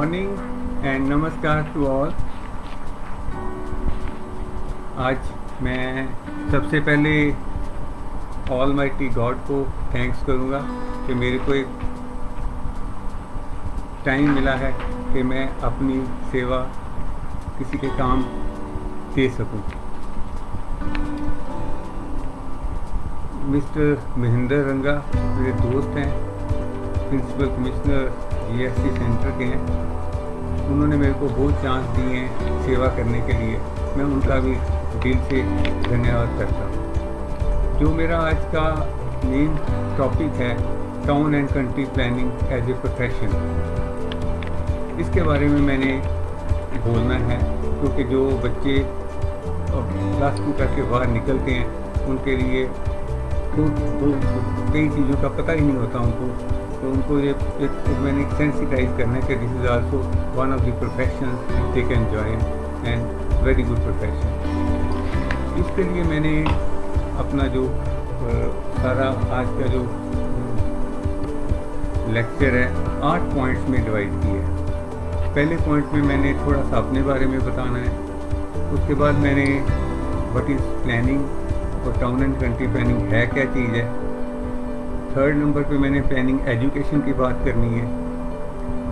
Morning and नमस्कार to all. आज मैं सबसे पहले ऑलमाइटी गॉड को थैंक्स करूँगा कि मेरे को एक टाइम मिला है कि मैं अपनी सेवा किसी के काम दे सकूं। मिस्टर महेंद्र रंगा मेरे दोस्त हैं, प्रिंसिपल कमिश्नर जीएसटी सेंटर के हैं। उन्होंने मेरे को बहुत चांस दिए हैं सेवा करने के लिए, मैं उनका भी दिल से धन्यवाद करता हूँ। जो मेरा आज का मेन टॉपिक है town and country planning as a profession, इसके बारे में मैंने बोलना है क्योंकि जो बच्चे क्लास 2 करके बाहर निकलते हैं उनके लिए तो कई चीज़ों का पता ही नहीं होता उनको, तो उनको ये मैंने सेंसिटाइज करना है कि this is also one of the professions they can join and very good profession. इसके लिए मैंने अपना जो सारा आज का जो लेक्चर है 8 पॉइंट्स में डिवाइड किया है। पहले पॉइंट में मैंने थोड़ा सा अपने बारे में बताना है, उसके बाद मैंने व्हाट इज़ प्लानिंग और टाउन एंड कंट्री प्लानिंग है क्या चीज़ है। थर्ड नंबर पे मैंने प्लानिंग एजुकेशन की बात करनी है।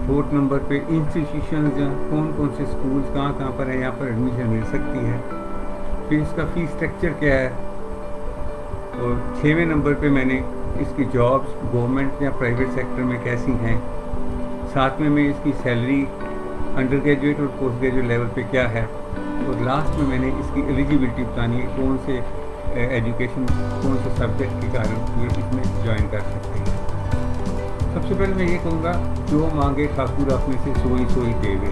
फोर्थ नंबर पे इंस्टीट्यूशंस कौन कौन से स्कूल्स कहाँ पर है, यहाँ पर एडमिशन मिल सकती है। फिर इसका फीस स्ट्रक्चर क्या है। और 6वें नंबर पे मैंने इसकी जॉब्स गवर्नमेंट या प्राइवेट सेक्टर में कैसी हैं। 7वें में इसकी सैलरी अंडर ग्रेजुएट और पोस्ट ग्रेजुएट लेवल पे क्या है। और लास्ट में मैंने इसकी एलिजिबिलिटी बतानी है, कौन से एजुकेशन कौन से सब्जेक्ट के कारण ये इसमें ज्वाइन कर सकते हैं। सबसे पहले मैं ये कहूँगा, जो मांगे ठाकुर अपने से सोई सोई देवे।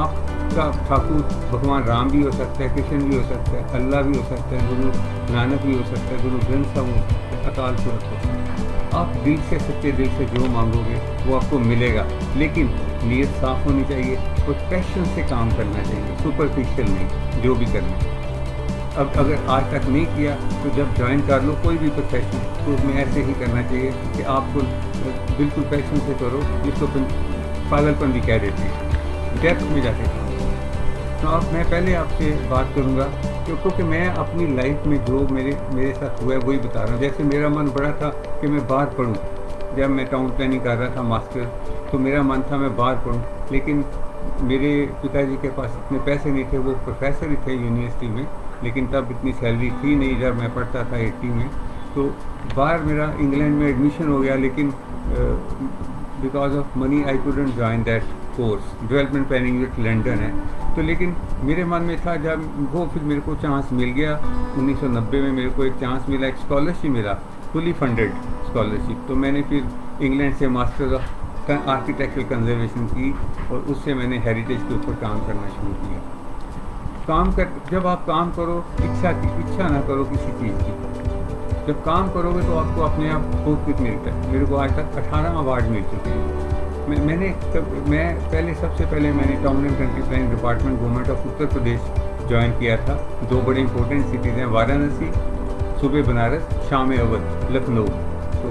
आपका ठाकुर भगवान राम भी हो सकता है, कृष्ण भी हो सकता है, अल्लाह भी हो सकता है, गुरु नानक भी हो सकता है, गुरु ग्रंथ साहब हो सकता है, अकाल पुरख हो सकता है। आप दिल से सच्चे दिल से जो मांगोगे वो आपको मिलेगा, लेकिन नीयत साफ होनी चाहिए और पैशन से काम करना चाहिए, सुपरफिशियल नहीं जो भी करना। अब अगर आज तक नहीं किया तो जब ज्वाइन कर लो कोई भी प्रोफेशन तो उसमें ऐसे ही करना चाहिए कि आपको बिल्कुल पैशन से करो, जिसको पागलपन भी कह देते हैं, डेप्थ में जाके करो। तो अब मैं पहले आपसे बात करूंगा क्योंकि मैं अपनी लाइफ में जो मेरे साथ हुआ है वही बता रहा हूँ। जैसे मेरा मन बड़ा था कि मैं बाहर पढ़ूँ, जब मैं टाउन प्लानिंग कर रहा था मास्टर, तो मेरा मन था मैं बाहर पढ़ूँ, लेकिन मेरे पिताजी के पास इतने पैसे नहीं थे, वो प्रोफेसर ही थे यूनिवर्सिटी में, लेकिन तब इतनी सैलरी थी नहीं जब मैं पढ़ता था 80 में। तो बाहर मेरा इंग्लैंड में एडमिशन हो गया, लेकिन because of money I couldn't join that course, development planning with London है। तो लेकिन मेरे मन में था, जब वो फिर मेरे को चांस मिल गया 1990 में, मेरे को एक चांस मिला, एक स्कॉलरशिप मिला, फुली फंडेड स्कॉलरशिप। तो मैंने फिर इंग्लैंड से मास्टर ऑफ आर्किटेक्चरल कंजर्वेशन की और उससे मैंने हेरिटेज के ऊपर काम करना शुरू किया। जब आप काम करो इच्छा ना करो किसी चीज़ की। जब काम करोगे तो आपको अपने आप बहुत कुछ मिलता है। मेरे को आज तक 18 अवार्ड मिल चुके हैं। मैं सबसे पहले मैंने town and country planning department government of Uttar Pradesh join किया था। 2 बड़े इंपॉर्टेंट सिटीज़ हैं, वाराणसी, सुबह बनारस, शाम अवध लखनऊ। तो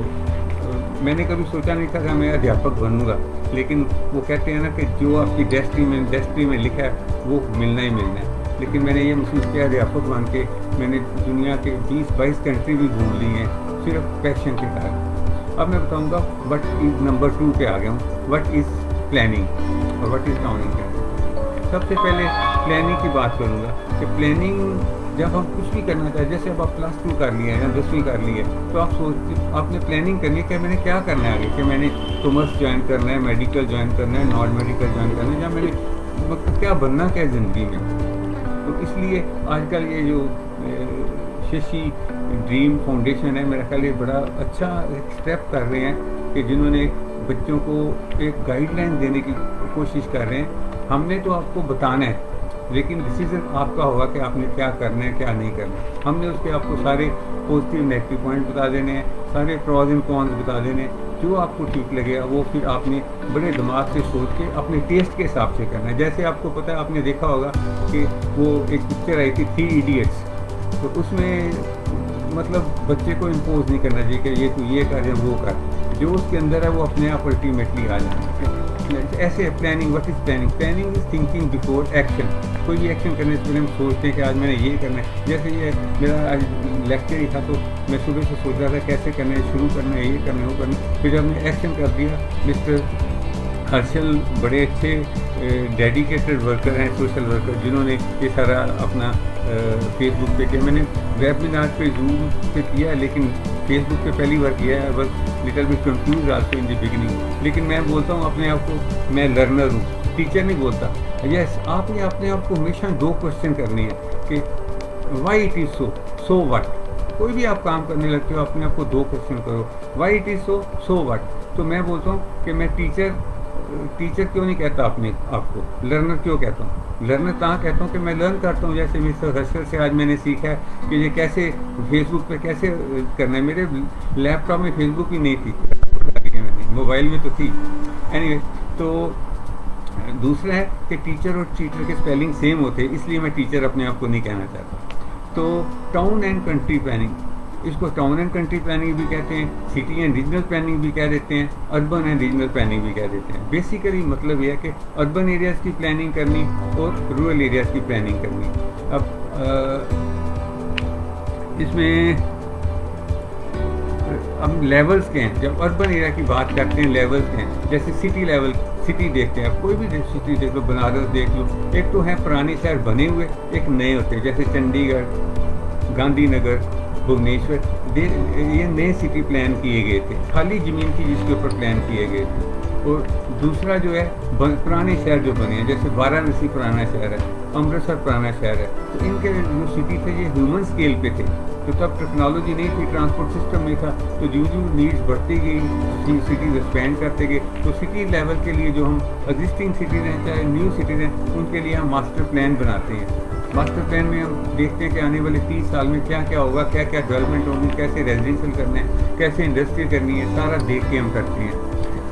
मैंने कभी सोचा नहीं था कि मैं अध्यापक बनूंगा, लेकिन वो कहते हैं ना कि जो आपकी डेस्टिनी में लिखा है वो मिलना ही मिलना है। लेकिन मैंने ये महसूस किया अध्यापक बन के मैंने दुनिया के 20-22 कंट्री भी घूम ली हैं, सिर्फ पैशन के कारण। अब मैं बताऊंगा व्हाट इज़ नंबर 2 पे आ गया हूँ, व्हाट इज़ प्लानिंग और व्हाट इज़ टाउनिंग प्लानिंग। सबसे पहले प्लानिंग की बात करूँगा कि प्लानिंग जब हम कुछ भी करना चाहें, जैसे अब आप क्लास 2 कर लिया है या 10वीं कर ली है, तो आपने प्लानिंग करनी है कि मैंने क्या करना है आगे, कि मैंने कॉमर्स ज्वाइन करना है, मेडिकल ज्वाइन करना है, नॉन मेडिकल ज्वाइन करना है, या मैंने मतलब क्या बनना क्या है ज़िंदगी में। तो इसलिए आजकल ये जो शशि ड्रीम फाउंडेशन है, मेरा ख्याल ये बड़ा अच्छा स्टेप कर रहे हैं कि जिन्होंने बच्चों को एक गाइडलाइन देने की कोशिश कर रहे हैं। हमने तो आपको बताना है, लेकिन डिसीजन आपका होगा कि आपने क्या करना है क्या नहीं करना है। हमने उसके आपको सारे पॉजिटिव नेगेटिव पॉइंट बता देने हैं, सारे प्रॉज एंड कॉन्स बता देने हैं। जो आपको ठीक लगेगा वो फिर आपने बड़े दिमाग से सोच के अपने टेस्ट के हिसाब से करना है। जैसे आपको पता है, आपने देखा होगा कि वो एक पिक्चर आई थी 3 इडियट्स, तो उसमें मतलब बच्चे को इम्पोज नहीं करना चाहिए कि ये तू ये कर या वो कर। जो उसके अंदर है वो अपने आप अल्टीमेटली आ जाए। ऐसे planning, what is planning? Planning is thinking before action. कोई भी एक्शन करने से पहले हम सोचते हैं कि आज मैंने ये करना है। जैसे ये मेरा आज लेक्चर ही था, तो मैं सुबह से सोच रहा था कैसे करना है, शुरू करना है, ये करना है, वो करना है। फिर जब हमने एक्शन कर दिया, मिस्टर हर्षल बड़े अच्छे डेडिकेटेड वर्कर हैं, सोशल वर्कर, जिन्होंने ये सारा अपना फेसबुक पे किया। मैंने वेबिनार पे जूम पे किया, लेकिन फेसबुक पे पहली बार किया है। बस little bit confuse also in the beginning. लेकिन मैं बोलता हूँ अपने आप को, मैं लर्नर हूँ, टीचर नहीं बोलता। यस, आपने अपने आप को हमेशा 2 क्वेश्चन करनी है कि why it is so, so what. कोई भी आप काम करने लगते हो, अपने आप को 2 क्वेश्चन करो, why it is so, so what. तो मैं बोलता हूँ कि मैं टीचर क्यों नहीं कहता अपने आपको, लर्नर क्यों कहता हूँ? लर्नर कहाँ कहता हूँ कि मैं लर्न करता हूँ। जैसे मिस्टर हर्षल से आज मैंने सीखा है कि ये कैसे फेसबुक पे कैसे करना है। मेरे लैपटॉप में फेसबुक ही नहीं थी, मैंने मोबाइल में तो थी। एनीवे, तो दूसरा है कि टीचर और चीटर के स्पेलिंग सेम होते हैं, इसलिए मैं टीचर अपने आप को नहीं कहना चाहता। तो टाउन एंड कंट्री प्लानिंग, इसको टाउन एंड कंट्री प्लानिंग भी कहते हैं, सिटी एंड रीजनल प्लानिंग भी कह देते हैं, अर्बन एंड रीजनल प्लानिंग भी कह देते हैं। बेसिकली मतलब यह है कि अर्बन एरियाज़ की प्लानिंग करनी और रूरल एरियाज़ की प्लानिंग करनी। अब इसमें अब लेवल्स के हैं। जब अर्बन एरिया की बात करते हैं, लेवल्स के हैं। जैसे सिटी लेवल, सिटी देखते हैं आप, कोई भी सिटी देख लो, बनारस देख लो। एक तो है पुराने शहर बने हुए, एक नए होते हैं, जैसे चंडीगढ़, गांधीनगर, भुवनेश्वर। ये नए सिटी प्लान किए गए थे, खाली ज़मीन की जिसके ऊपर प्लान किए गए थे। और दूसरा जो है पुराने शहर जो बने हैं, जैसे वाराणसी पुराना शहर है, अमृतसर पुराना शहर है। तो इनके जो सिटी थे ये ह्यूमन स्केल पे थे। तो तब टेक्नोलॉजी नहीं थी, ट्रांसपोर्ट सिस्टम नहीं था। तो जो नीड्स बढ़ती गई, सिटीज एक्सपेंड करते गए। तो सिटी लेवल के लिए जो हम एग्जिस्टिंग सिटीज़ हैं, चाहे न्यू सिटीज़ हैं, उनके लिए हम मास्टर प्लान बनाते हैं। मास्टर प्लान में हम देखते हैं कि आने वाले 30 साल में क्या क्या होगा, क्या क्या डेवलपमेंट होगी, कैसे रेजिडेंशियल करना है, कैसे इंडस्ट्री करनी है, सारा देख के हम करते हैं।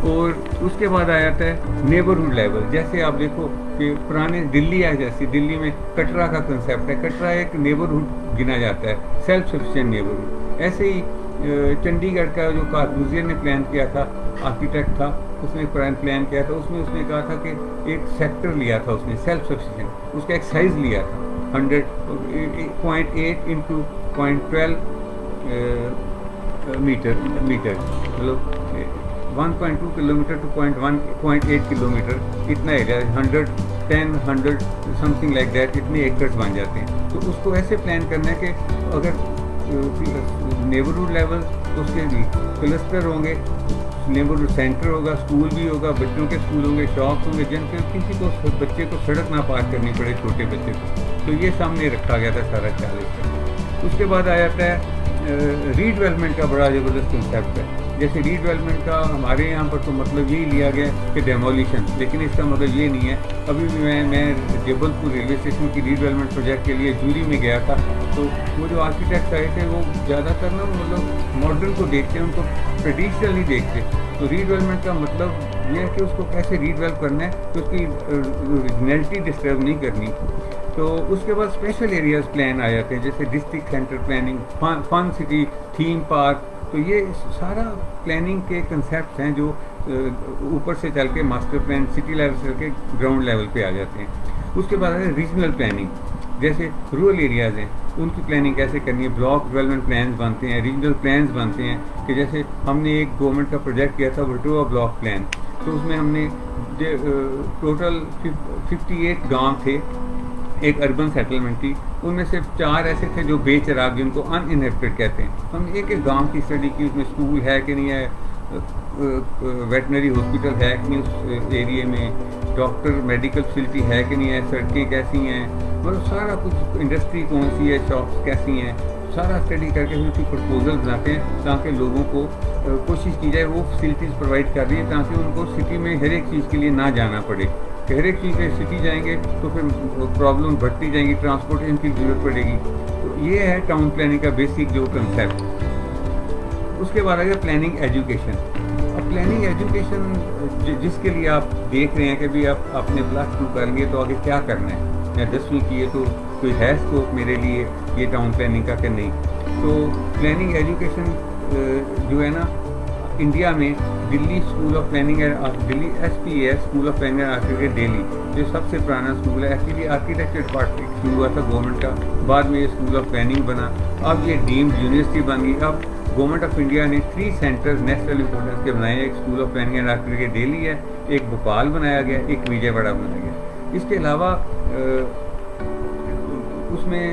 और उसके बाद आ जाता है नेबरहुड लेवल। जैसे आप देखो कि पुराने दिल्ली है, जैसे दिल्ली में कटरा का कंसेप्ट है। कटरा एक नेबरहुड गिना जाता है, सेल्फ सफिशिएंट नेबरहुड। ऐसे ही चंडीगढ़ का जो कॉर्बूजियर ने प्लान किया था, आर्किटेक्ट था, उसने प्लान किया था। उसमें उसने कहा था कि एक सेक्टर लिया था उसने, सेल्फ सफिशिएंट। उसका एक साइज़ लिया था 100.8 इंटू 0.12 मीटर, मतलब 1.2 किलोमीटर टू 0.8 किलोमीटर, इतना एरिया, 110 समथिंग लाइक दैट, इतने एकड़ बन जाते हैं। तो उसको ऐसे प्लान करना है कि अगर नेबरहुड लेवल, उसके क्लस्टर होंगे, नेबरहुड सेंटर होगा, स्कूल भी होगा, बच्चों के स्कूल होंगे, शॉप होंगे, जिनके किसी को बच्चे को सड़क ना पार करनी पड़े, छोटे बच्चे को। तो ये सामने रखा गया था सारा 40 का। उसके बाद आ जाता है रीडेवलपमेंट का बड़ा ज़बरदस्त कंसेप्ट है। जैसे रीडेवलपमेंट का हमारे यहाँ पर तो मतलब यही लिया गया कि डेमोलिशन, लेकिन इसका मतलब ये नहीं है। अभी भी मैं जबलपुर रेलवे स्टेशन की रीडेवलपमेंट प्रोजेक्ट के लिए जूरी में गया था। तो वो जो आर्किटेक्ट आए थे वो ज़्यादातर ना मतलब मॉडर्न को देखते हैं, उनको ट्रेडिशनल नहीं देखते। तो रीडेवलपमेंट का मतलब ये है कि उसको कैसे रीडेवलप करना है, तो उसकी ओरिजिनलिटी डिस्टर्ब नहीं करनी। तो उसके बाद स्पेशल एरियाज़ प्लान आ जाते हैं, जैसे district centre planning, fun city, theme park. तो ये सारा प्लानिंग के कंसेप्ट हैं जो ऊपर से चल के मास्टर प्लान सिटी लेवल से चल के ग्राउंड लेवल पे आ जाते हैं। उसके बाद है रीजनल प्लानिंग, जैसे रूरल एरियाज़ हैं उनकी प्लानिंग कैसे करनी है। ब्लॉक डेवलपमेंट प्लान्स बनते हैं, रीजनल प्लान्स बनते हैं। कि जैसे हमने एक गवर्नमेंट का प्रोजेक्ट किया था वटुआ ब्लॉक प्लान, तो उसमें हमने टोटल 58 गाँव थे, एक अर्बन सेटलमेंट थी। उनमें से 4 ऐसे थे जो बेचराग, जिनको अनइनहेबिटेड कहते हैं। हमने एक गांव की स्टडी की, उसमें स्कूल है कि नहीं है, वेटनरी हॉस्पिटल है कि नहीं उस एरिए में, डॉक्टर मेडिकल फैसिलिटी है कि नहीं है, सड़कें कैसी हैं, मतलब सारा कुछ, इंडस्ट्री कौन सी है, शॉप्स कैसी हैं, सारा स्टडी करके उसकी प्रपोजल बनाते हैं ताकि लोगों को कोशिश की जाए वो फैसिलिटीज़ प्रोवाइड कर रही है, ताकि उनको सिटी में हर एक चीज़ के लिए ना जाना पड़े। हर एक चीज़ में सिटी जाएंगे तो फिर प्रॉब्लम बढ़ती जाएंगी, ट्रांसपोर्टेशन की ज़रूरत पड़ेगी। तो ये है टाउन प्लानिंग का बेसिक जो कंसेप्ट। उसके बाद आ गया प्लानिंग एजुकेशन। अब प्लानिंग एजुकेशन जिसके लिए आप देख रहे हैं कि भाई आप अपने +2 कर लिए तो आगे क्या करना है, या 10वीं की है तो कोई है स्कोप मेरे लिए ये टाउन प्लानिंग का कि नहीं। तो प्लानिंग एजुकेशन जो है ना, इंडिया में Delhi school of planning and Delhi SPAS school of planning and architecture Delhi जो सबसे पुराना स्कूल है। एक्चुअली आर्किटेक्चर डिपार्टमेंट शुरू हुआ था गवर्नमेंट का, बाद में ये स्कूल ऑफ प्लानिंग बना, अब ये डीम्ड यूनिवर्सिटी बन गई। अब गवर्नमेंट ऑफ इंडिया ने 3 सेंटर्स नेशनल इंपॉर्टेंस के बनाए, एक school of planning and architecture Delhi है, एक भोपाल बनाया गया, एक विजयवाड़ा बनाया गया। इसके अलावा उसमें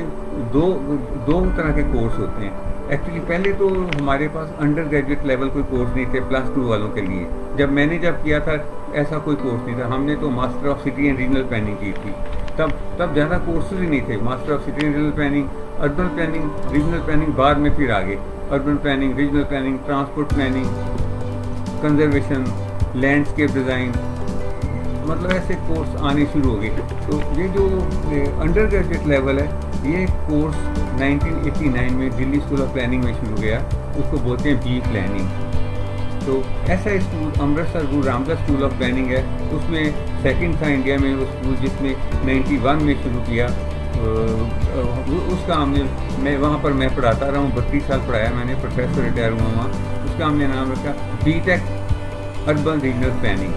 दो तरह के कोर्स होते हैं। एक्चुअली पहले तो हमारे पास अंडर ग्रेजुएट लेवल कोई कोर्स नहीं थे +2 वालों के लिए। मैंने जब किया था ऐसा कोई कोर्स नहीं था, हमने तो master of city and regional planning की थी। तब ज़्यादा कोर्सेज ही नहीं थे। Master of city and regional planning, urban planning, regional planning बाद में फिर आगे urban planning, regional planning, transport planning, conservation, landscape design, मतलब ऐसे कोर्स आने शुरू हो गए। तो ये जो अंडर ग्रेजुएट लेवल है, ये कोर्स 1989 में दिल्ली स्कूल ऑफ प्लानिंग में शुरू गया, उसको बोलते हैं बी प्लानिंग। तो ऐसा school Amritsar Guru Ramdas school of planning है, उसमें सेकंड था इंडिया में वो स्कूल, जिसने 91 में शुरू किया। उसका हमने वहाँ पर मैं पढ़ाता रहा हूँ, 32 साल पढ़ाया मैंने, प्रोफेसर रिटायर हुआ वहाँ। उसका हमने नाम रखा BTech अर्बन रीजनल प्लानिंग।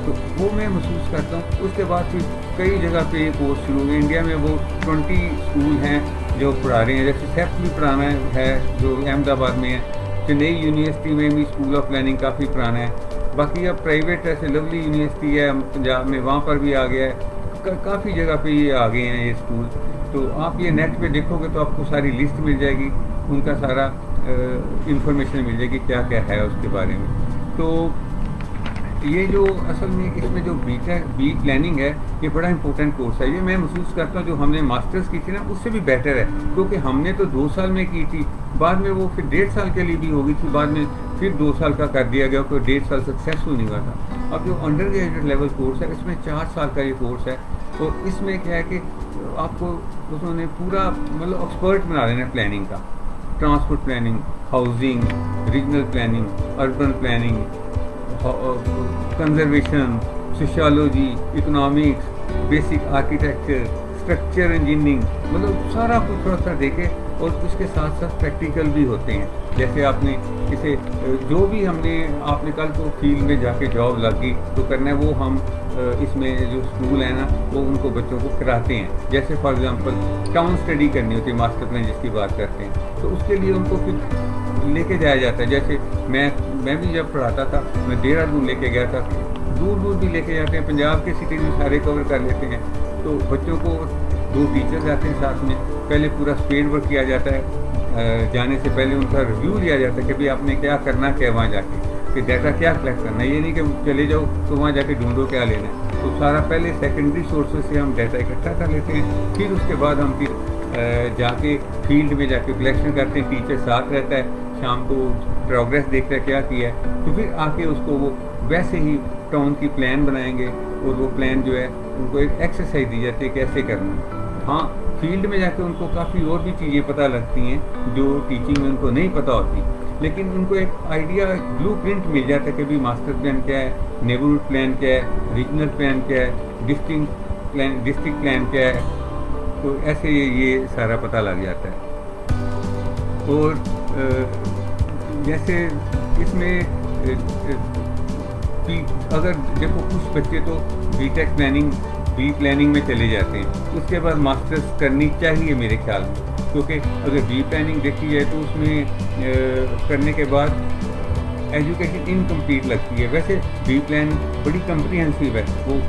तो वो मैं महसूस करता हूँ। उसके बाद फिर कई जगह पे ये कोर्स शुरू हो गए। इंडिया में वो 20 स्कूल हैं जो पढ़ा रहे हैं, जैसे सेफ्ट भी पुराना है जो अहमदाबाद में है, चेन्नई यूनिवर्सिटी में भी स्कूल ऑफ प्लानिंग काफ़ी पुराना है। बाकी अब प्राइवेट ऐसे लवली यूनिवर्सिटी है पंजाब में, वहाँ पर भी आ गया है, काफ़ी जगह पे ये आ गए हैं ये स्कूल। तो आप ये नेट पे देखोगे तो आपको सारी लिस्ट मिल जाएगी, उनका सारा इंफॉर्मेशन मिल जाएगी क्या क्या है उसके बारे में। तो ये जो असल में इसमें जो बी प्लानिंग है, ये बड़ा इंपॉर्टेंट कोर्स है। ये मैं महसूस करता हूँ जो हमने मास्टर्स की थी ना, उससे भी बेटर है, क्योंकि हमने तो 2 साल में की थी, बाद में वो फिर 1.5 साल के लिए भी हो गई थी, बाद में फिर 2 साल का कर दिया गया, कोई 1.5 साल सक्सेसफुल नहीं हुआ था। अब जो अंडर ग्रेजुएट लेवल कोर्स है, इसमें 4 साल का ये कोर्स है। और इसमें क्या है कि आपको उन्होंने पूरा मतलब एक्सपर्ट बना देना प्लानिंग का, transport planning, housing, regional planning, urban planning, conservation, sociology, economics, basic architecture, structure engineering, मतलब सारा कुछ थोड़ा सा देखे। और उसके साथ साथ प्रैक्टिकल भी होते हैं। जैसे आपने इसे जो भी आपने कल को फील्ड में जाके जॉब लगी तो करना है, वो हम इसमें जो स्कूल है ना, वो उनको बच्चों को कराते हैं। जैसे फॉर एग्जांपल टाउन स्टडी करनी होती है, मास्टर प्लान जिसकी बात करते हैं, तो उसके लिए उनको फिर लेके जाया जाता है। जैसे मैं भी जब पढ़ाता था, मैं देहरादून लेके गया था, दूर दूर भी लेके जाते हैं, पंजाब के सिटी में सारे कवर कर लेते हैं। तो बच्चों को 2 टीचर जाते हैं साथ में, पहले पूरा स्पेड वर्क किया जाता है, जाने से पहले उनका रिव्यू लिया जाता है कि भाई आपने क्या करना है वहाँ जाके, कि डाटा क्या कलेक्ट करना है। ये नहीं कि चले जाओ तो वहाँ जाके ढूंढो क्या लेना है। तो सारा पहले सेकेंडरी सोर्सेज से हम डाटा इकट्ठा कर लेते हैं, फिर उसके बाद हम फिर जाके फील्ड में जाके कलेक्शन करते हैं। टीचर साथ रहता है, शाम को प्रोग्रेस देखता है क्या किया है, तो फिर आके उसको वो वैसे ही टाउन की प्लान बनाएंगे। और वो प्लान जो है उनको एक एक्सरसाइज दी जाती है कैसे करना है। हाँ, फील्ड में जाके उनको काफ़ी और भी चीज़ें पता लगती हैं जो टीचिंग में उनको नहीं पता होती, लेकिन उनको एक आइडिया, ब्लूप्रिंट मिल जाता है कि भाई मास्टर प्लान क्या है, नेबरहुड प्लान क्या है, रीजनल प्लान क्या है, डिस्ट्रिक्ट प्लान क्या है। तो ऐसे ये सारा पता लग जाता है। और जैसे इसमें अगर देखो कुछ बच्चे तो बीटेक प्लानिंग, बी प्लानिंग में चले जाते हैं, उसके बाद मास्टर्स करनी चाहिए मेरे ख्याल में, क्योंकि अगर बी प्लानिंग देखी जाए तो उसमें करने के बाद एजुकेशन इनकम्प्लीट लगती है। वैसे बी प्लान बड़ी कम्प्रीहेंसिव है, वो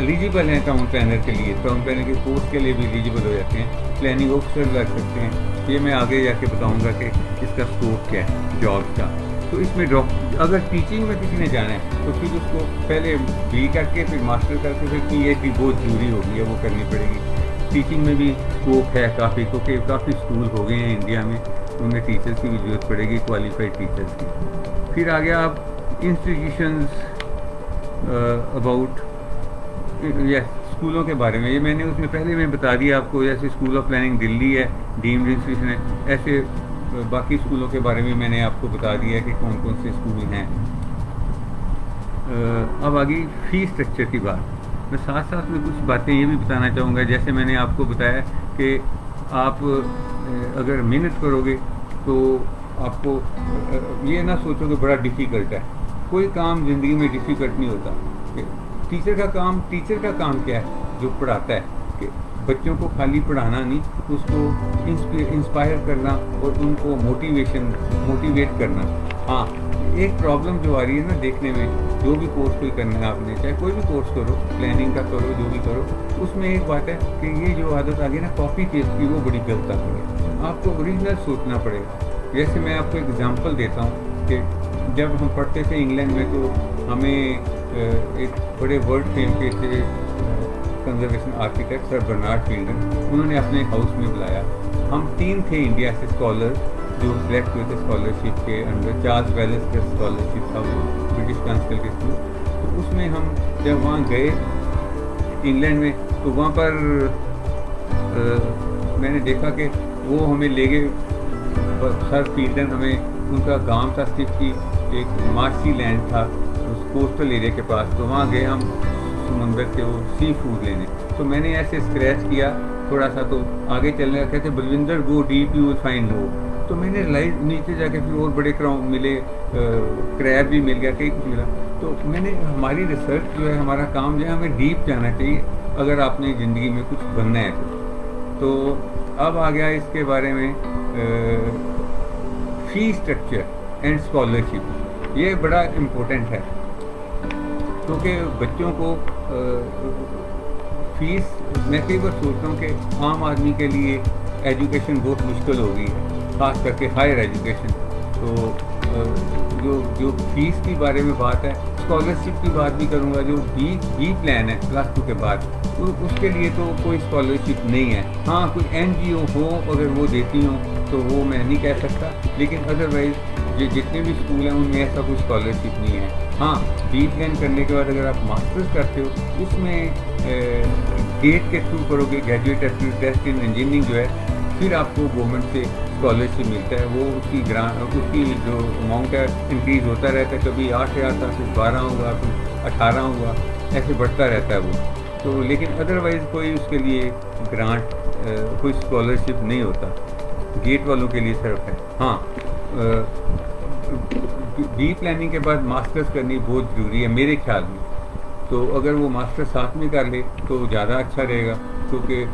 एलिजिबल हैं टाउन प्लानर के लिए, टाउन प्लानर के कोर्स के लिए भी एलिजिबल हो जाते हैं, प्लानिंग ऑफिसर लग सकते हैं। ये मैं आगे जाके बताऊंगा कि इसका स्कोप क्या है जॉब का। तो इसमें अगर टीचिंग में किसी ने जाना है तो फिर उसको पहले बी करके फिर मास्टर करके फिर PhD बहुत जरूरी होगी है, वो करनी पड़ेगी। टीचिंग में भी स्कोप है काफ़ी, क्योंकि काफ़ी स्कूल हो गए हैं इंडिया में, उनमें टीचर्स की भी जरूरत पड़ेगी, क्वालिफाइड टीचर्स की। फिर आ गया आप इंस्टीट्यूशंस अबाउट स्कूलों के बारे में। ये मैंने उसमें पहले मैं बता दिया आपको, जैसे स्कूल ऑफ प्लानिंग दिल्ली है, डीम्ड इंस्टीट्यूशन है, ऐसे बाकी स्कूलों के बारे में मैंने आपको बता दिया कि कौन कौन से स्कूल हैं। अब आ गई फी स्ट्रक्चर की बात। मैं साथ साथ में कुछ बातें ये भी बताना चाहूँगा। जैसे मैंने आपको बताया कि आप अगर मेहनत करोगे तो आपको ये ना सोचो कि बड़ा डिफ़िकल्ट है। कोई काम ज़िंदगी में डिफ़िकल्ट नहीं होता। टीचर का काम क्या है? जो पढ़ाता है, कि बच्चों को खाली पढ़ाना नहीं, उसको इंस्पायर करना और उनको मोटिवेट करना। हाँ, एक प्रॉब्लम जो आ रही है ना देखने में, जो भी कोर्स कोई करना है आपने, चाहे कोई भी कोर्स करो, प्लानिंग का करो, जो भी करो, उसमें एक बात है कि ये जो आदत आ गई ना कॉपी पेस्ट की, वो बड़ी गलत आती है। आपको ओरिजिनल सोचना पड़ेगा। जैसे मैं आपको एग्जांपल देता हूँ कि जब हम पढ़ते थे इंग्लैंड में, तो हमें एक बड़े वर्ल्ड फेम के थे कंजर्वेशन आर्किटेक्ट सर बर्नार्ड फील्डन, उन्होंने अपने हाउस में बुलाया। हम 3 थे इंडिया से स्कॉलर जो सिलेक्ट हुए थे स्कॉलरशिप के अंदर। चार्ल्स वेलेस का स्कॉलरशिप था वो, ब्रिटिश काउंसिल के थ्रू। तो उसमें हम जब वहाँ गए इंग्लैंड में, तो वहाँ पर मैंने देखा कि वो हमें ले गए, सर फील्डन हमें, उनका गांव था सिर्फ की एक मार्सी लैंड था उस कोस्टल एरिया के पास। तो वहाँ गए हम समुंदर के वो सी फूड लेने। तो मैंने ऐसे स्क्रैच किया थोड़ा सा, तो आगे चलने का कहते Balwinder go deep you will find लो। तो मैंने रियलाइज नीचे जाके फिर और बड़े क्राउन मिले, क्रैब भी मिल गया, कई कुछ मिला। तो मैंने, हमारी रिसर्च जो है, हमारा काम जो है, हमें डीप जाना चाहिए अगर आपने ज़िंदगी में कुछ बनना है तो अब आ गया इसके बारे में फी स्ट्रक्चर एंड स्कॉलरशिप। ये बड़ा इम्पोर्टेंट है क्योंकि बच्चों को फीस, मैं कई बार सोचता हूँ कि आम आदमी के लिए एजुकेशन बहुत मुश्किल हो गई है, ख़ास करके हायर एजुकेशन। तो जो फीस की बारे में बात है, स्कॉलरशिप की बात भी करूँगा। जो बी प्लान है +2 के बाद, तो उसके लिए तो कोई स्कॉलरशिप नहीं है। हाँ, कोई NGO हो अगर वो देती हो तो वो मैं नहीं कह सकता, लेकिन अदरवाइज जितने भी स्कूल हैं उनमें ऐसा कोई स्कॉलरशिप नहीं है। हाँ, बी प्लान करने के बाद अगर आप मास्टर्स करते हो, उसमें गेट के थ्रू करोगे, graduate aptitude test in engineering जो है, फिर आपको गवर्नमेंट से स्कॉलरशिप मिलता है। वो उसकी ग्रांट, उसकी जो अमाउंट है इंक्रीज़ होता रहता है। कभी 8,000 था, फिर 12 हुआ, फिर 18 हुआ, ऐसे बढ़ता रहता है वो। तो लेकिन अदरवाइज़ कोई उसके लिए ग्रांट, कोई स्कॉलरशिप नहीं होता, गेट वालों के लिए सिर्फ है। हाँ, बी प्लानिंग के बाद मास्टर्स करनी बहुत ज़रूरी है मेरे ख्याल में। तो अगर वो मास्टर साथ में कर ले तो ज़्यादा अच्छा रहेगा, क्योंकि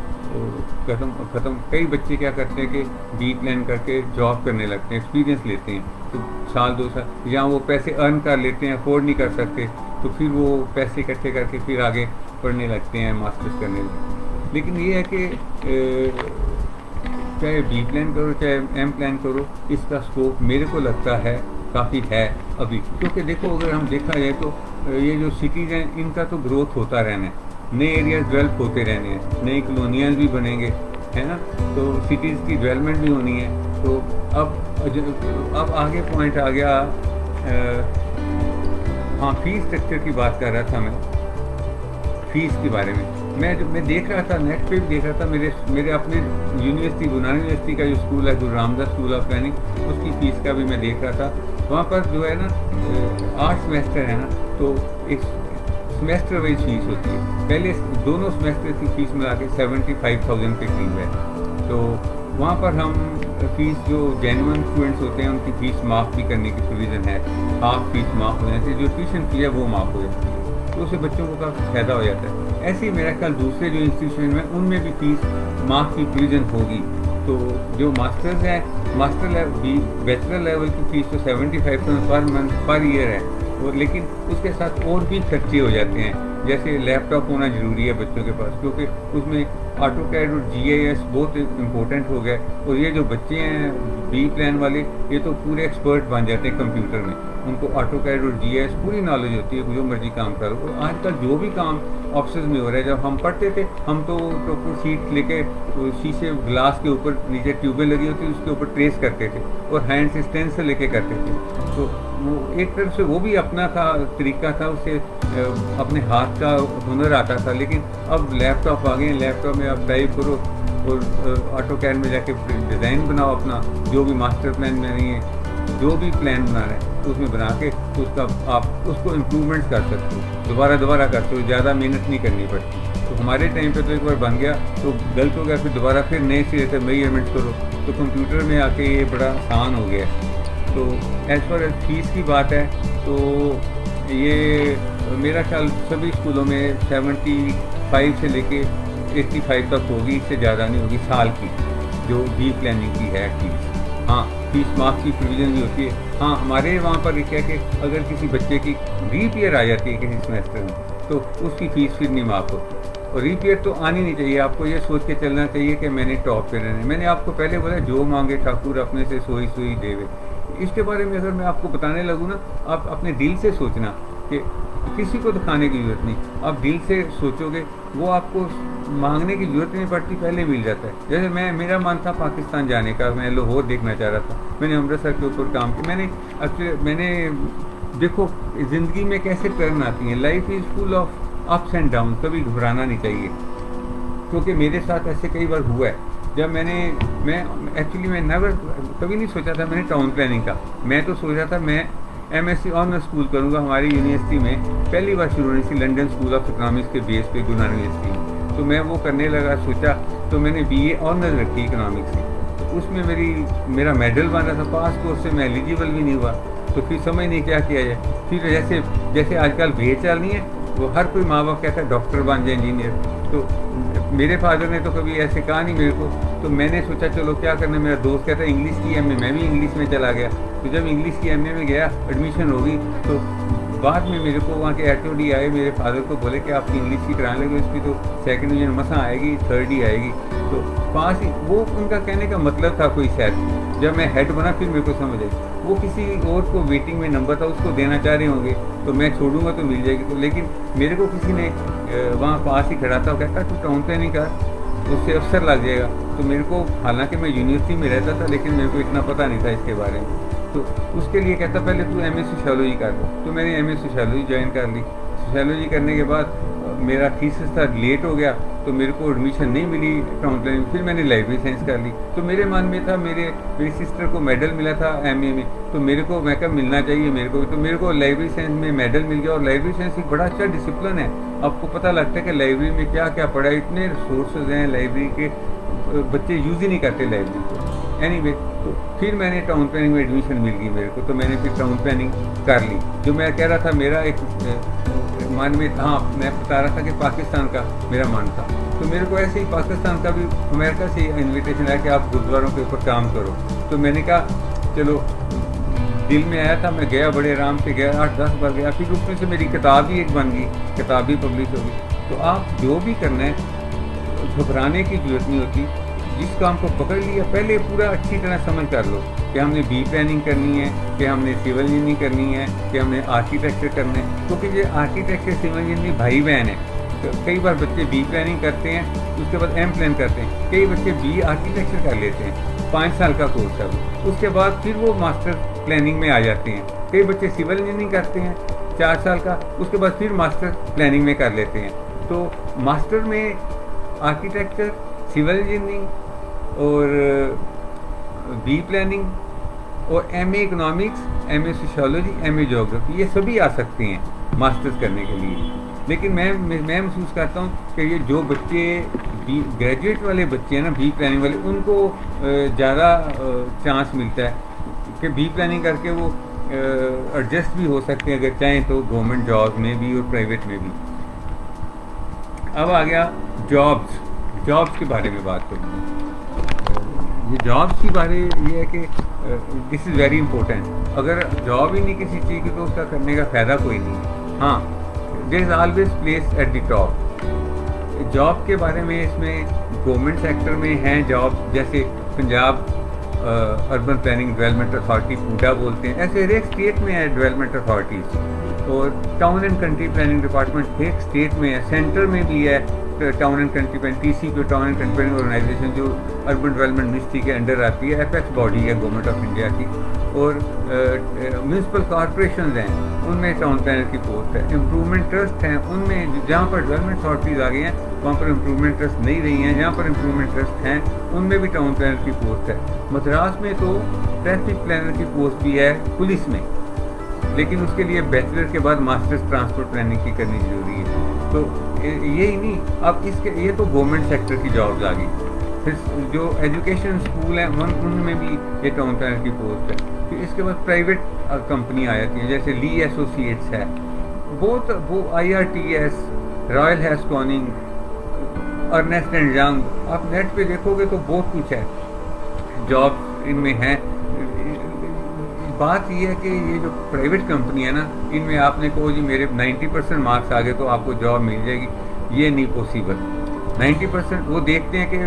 ख़त्म कई बच्चे क्या करते हैं कि बी प्लान करके जॉब करने लगते हैं, एक्सपीरियंस लेते हैं, तो साल 2 साल, या वो पैसे अर्न कर लेते हैं, अफोर्ड नहीं कर सकते, तो फिर वो पैसे इकट्ठे करके फिर आगे पढ़ने लगते हैं, मास्टर्स करने लगते हैं। लेकिन ये है कि चाहे बी प्लान करो चाहे एम प्लान करो, इसका स्कोप मेरे को लगता है काफ़ी है अभी। क्योंकि देखो, अगर हम देखा जाए तो ये जो सिटीज़ हैं, इनका तो ग्रोथ होता रहना है, नए एरियाज डेवलप होते रहने हैं, नए कॉलोनियाज भी बनेंगे, है ना। तो सिटीज़ की डेवलपमेंट भी होनी है। तो अब आगे पॉइंट आ गया, हाँ, फीस स्ट्रक्चर की बात कर रहा था मैं, फीस के बारे में। मैं देख रहा था, नेट पे भी देख रहा था, मेरे अपने यूनिवर्सिटी, गुनानी यूनिवर्सिटी का जो स्कूल है, गुरु रामदास स्कूल ऑफ प्लानिंग, उसकी फ़ीस का भी मैं देख रहा था। वहाँ पर जो है ना 8 सेमेस्टर है ना, तो एक सेमेस्टर वाइज फीस होती है। पहले दोनों सेमेस्टर की फ़ीस मिला के 75,000 के करीब है। तो वहाँ पर हम फीस, जो जेन्युइन स्टूडेंट्स होते हैं उनकी फ़ीस माफ़ भी करने की प्रोविज़न है। हाफ फीस माफ़ हो जाती है, जो ट्यूशन फी है वो माफ़ हो जाती है, तो उससे बच्चों को काफ़ी फ़ायदा हो जाता है। ऐसे ही मेरा ख्याल दूसरे जो इंस्टीट्यूशन में, उनमें भी फीस माफ़ की प्रोविज़न होगी। तो जो मास्टर्स हैं, मास्टर लेवल, बैचलर लेवल की फ़ीस तो 75,000 पर मंथ पर ईयर है, और लेकिन उसके साथ और भी खर्चे हो जाते हैं। जैसे लैपटॉप होना ज़रूरी है बच्चों के पास, क्योंकि उसमें AutoCAD और GIS बहुत इम्पोर्टेंट हो गया। और ये जो बच्चे हैं बी प्लान वाले, ये तो पूरे एक्सपर्ट बन जाते हैं कंप्यूटर में, उनको AutoCAD और GIS पूरी नॉलेज होती है, जो मर्जी काम करो। और आजकल जो भी काम ऑफिस में हो रहा है, जब हम पढ़ते थे, हम तो शीट लेके शीशे ग्लास के ऊपर नीचे ट्यूबें लगी होती, उसके ऊपर ट्रेस करते थे और हैंड से स्टेंसिल लेके करते थे। तो वो एक तरफ से वो भी अपना का तरीका था, उससे अपने हाथ का हुनर आता था। लेकिन अब लैपटॉप आ गए, लैपटॉप में आप टाइप करो और AutoCAD में जाके डिज़ाइन बनाओ अपना, जो भी मास्टर प्लान में नहीं है, जो भी प्लान बना रहे हैं, तो उसमें बना के उसका आप उसको इम्प्रूवमेंट्स कर सकते हो, दोबारा करते हो, ज़्यादा मेहनत नहीं करनी पड़ती। तो हमारे टाइम पे तो एक बार बन गया तो गलत हो गया, फिर दोबारा फिर नए सिरे से मेजरमेंट करो, तो कंप्यूटर में आके ये बड़ा आसान हो गया है। तो एज़ पर एज फीस की बात है तो ये मेरा ख्याल सभी स्कूलों में 75 से लेके 85 तक होगी, इससे ज़्यादा नहीं होगी साल की, जो बी प्लानिंग की है फीस। हाँ, फीस माफ की प्रोविज़न भी होती है। हाँ, हमारे वहाँ पर क्या है कि अगर किसी बच्चे की रीप ईयर आ जाती है किसी सेमेस्टर में तो उसकी फ़ीस फिर नहीं माफ़ होती। और रीप ईयर तो आनी नहीं चाहिए, आपको ये सोच के चलना चाहिए कि मैंने टॉप पे रहना है। मैंने आपको पहले बोला जो मांगे ठाकुर अपने से सोई सोई देवे। इसके बारे में अगर मैं आपको बताने लगूँ ना, आप अपने दिल से सोचना कि किसी को दिखाने की ज़रूरत नहीं, आप दिल से सोचोगे वो आपको मांगने की ज़रूरत नहीं पड़ती, पहले मिल जाता है। जैसे मेरा मन था पाकिस्तान जाने का, मैं लाहौर देखना चाह रहा था, मैंने अमृतसर के ऊपर काम किया। मैंने देखो ज़िंदगी में कैसे टर्न आती हैं, life is full of ups and down, कभी घबराना नहीं चाहिए, क्योंकि मेरे साथ ऐसे कई बार हुआ है। जब मैं नेवर कभी नहीं सोचा था मैंने टाउन प्लानिंग का। मैं तो सोचा था मैं MSc ऑनर्स स्कूल करूँगा। हमारी यूनिवर्सिटी में पहली बार शुरू होनी थी लंदन स्कूल ऑफ इकोनॉमिक्स के बेस पे गुरु नानक यूनिवर्सिटी में, तो मैं वो करने लगा, सोचा तो मैंने BA ऑनर्स रखी इकोनॉमिक्स से। उसमें मेरा मेडल बना था, पास कोर्स से मैं एलिजिबल भी नहीं हुआ, तो फिर समझ नहीं क्या किया जाए। फिर जैसे आजकल भेदचाल नहीं है, वो हर कोई माँ बाप कहता है डॉक्टर बन जाए, इंजीनियर। तो मेरे फादर ने तो कभी ऐसे कहा नहीं मेरे को, तो मैंने सोचा चलो क्या करना। मेरा दोस्त कहता है इंग्लिश की MA, मैं भी इंग्लिश में चला गया। तो जब इंग्लिश की MA में गया, एडमिशन हो गई, तो बाद में मेरे को वहाँ के HOD आए, मेरे फादर को बोले कि आपकी इंग्लिश की कराने लगे, इसकी तो सेकंड डिवीजन मसा आएगी, थर्ड ही आएगी, तो पास ही। वो उनका कहने का मतलब था कोई शायद। जब मैं हेड बना फिर मेरे को समझ आई, वो किसी और को वेटिंग में नंबर था उसको देना चाह रहे होंगे, तो मैं छोड़ूंगा तो मिल जाएगी। तो लेकिन मेरे को किसी ने वहाँ पास ही खड़ा था, कहता तू टाउन प्लानिंग कर, उससे अफसर लग जाएगा। तो मेरे को, हालांकि मैं यूनिवर्सिटी में रहता था, लेकिन मेरे को इतना पता नहीं था इसके बारे में। तो उसके लिए कहता पहले तू MA सोशियोलॉजी कर लो। तो मैंने MA सोशियोलॉजी ज्वाइन कर ली। सोशियोलॉजी करने के बाद मेरा थीसिस था, लेट हो गया, तो मेरे को एडमिशन नहीं मिली टाउन प्लानिंग। फिर मैंने लाइब्रेरी साइंस कर ली। तो मेरे मन में था, मेरी सिस्टर को मेडल मिला था MA में, तो मेरे को मैं कहा मिलना चाहिए मेरे को। तो मेरे को लाइब्रेरी साइंस में मेडल मिल गया। और लाइब्रेरी साइंस एक बड़ा अच्छा डिसिप्लिन है, आपको पता लगता है कि लाइब्रेरी में क्या क्या पढ़ा है। इतने रिसोर्सेज हैं लाइब्रेरी के, बच्चे यूज़ ही नहीं करते लाइब्रेरी को। एनीवे, तो फिर मैंने टाउन प्लानिंग में एडमिशन मिल गई मेरे को, तो मैंने फिर टाउन प्लानिंग कर ली। जो मैं कह रहा था मेरा एक मन में था, मैं बता रहा था कि पाकिस्तान का मेरा मन था, तो मेरे को ऐसे ही पाकिस्तान का भी अमेरिका से इन्विटेशन आया कि आप गुरुद्वारों के ऊपर काम करो। तो मैंने कहा चलो, दिल में आया था, मैं गया, बड़े आराम से गया, 8-10 बार गया। फिर उसमें से मेरी किताब भी एक बन गई, किताब भी पब्लिश हो गई। तो आप जो भी करना है घबराने की जरूरत नहीं होती। जिस काम को पकड़ लिया पहले पूरा अच्छी तरह समझ कर लो कि हमने बी प्लानिंग करनी है, कि हमने सिविल इंजीनियरिंग करनी है, कि हमने आर्किटेक्चर करना है। क्योंकि ये आर्किटेक्चर सिविल इंजीनियरिंग भाई बहन है। तो कई बार बच्चे बी प्लानिंग करते हैं, उसके बाद M प्लान करते हैं। कई बच्चे बी आर्किटेक्चर कर लेते हैं, 5 साल का कोर्स है। उसके बाद फिर वो मास्टर प्लानिंग में आ जाते हैं। कई बच्चे सिविल इंजीनियरिंग करते हैं 4 साल का, उसके बाद फिर मास्टर प्लानिंग में कर लेते हैं। तो मास्टर में आर्किटेक्चर, सिविल इंजीनियरिंग और बी प्लानिंग और MA economics, MA sociology, MA geography, ये सभी आ सकते हैं मास्टर्स करने के लिए। लेकिन मैं महसूस करता हूँ कि ये जो बच्चे ग्रेजुएट वाले बच्चे हैं ना, बी प्लानिंग वाले, उनको ज़्यादा चांस मिलता है कि बी प्लानिंग करके वो एडजस्ट भी हो सकते हैं अगर चाहें तो, गवर्नमेंट जॉब में भी और प्राइवेट में भी। अब आ गया जॉब्स के बारे में बात करूँगा। ये जॉब्स की बारे ये है कि दिस इज़ वेरी इंपॉर्टेंट। अगर जॉब ही नहीं किसी चीज़ की तो उसका करने का फ़ायदा कोई नहीं। हाँ, there is always place at the top. Job के बारे में इसमें गवर्नमेंट सेक्टर में हैं जॉब, जैसे Punjab urban planning development authority, PUDA बोलते हैं। ऐसे हर एक स्टेट में है डेवलपमेंट अथॉरिटीज़। और town and country planning department एक स्टेट में है, सेंटर में भी है town and country planning, TC को town and country planning organisation, जो अर्बन डेवलपमेंट मिनिस्ट्री के अंडर आती है, एपेक्स बॉडी है गवर्नमेंट ऑफ इंडिया की। और म्यूनसिपल कॉरपोरेशन हैं, उनमें टाउन प्लानर की पोस्ट है। इम्प्रूवमेंट ट्रस्ट हैं, उनमें जहाँ पर डेवलपमेंट अथॉरिटीज़ आ गई हैं वहाँ पर इम्प्रूवमेंट ट्रस्ट नहीं रही हैं, जहाँ पर इम्प्रूवमेंट ट्रस्ट हैं उनमें भी टाउन प्लानर की पोस्ट है। मद्रास में तो ट्रैफिक प्लानर की पोस्ट भी है पुलिस में, लेकिन उसके लिए बैचलर के बाद मास्टर्स ट्रांसपोर्ट प्लानिंग की करनी जरूरी है। तो यही नहीं, अब इसके ये तो गवर्नमेंट सेक्टर की जॉब्स आ गई। फिर जो एजुकेशन स्कूल है उनमें भी ये टाउन प्लानर की पोस्ट है। फिर इसके बाद प्राइवेट कंपनी आ जाती हैं, जैसे ली एसोसिएट्स है, बहुत वो IRTS, Royal Haskoning, Ernst and Young, आप नेट पे देखोगे तो बहुत कुछ है, जॉब इनमें है। बात ये है कि ये जो प्राइवेट कंपनी है ना, इनमें आपने कहो जी मेरे 90% मार्क्स आ गए तो आपको जॉब मिल जाएगी, ये नहीं पॉसिबल। 90% वो देखते हैं कि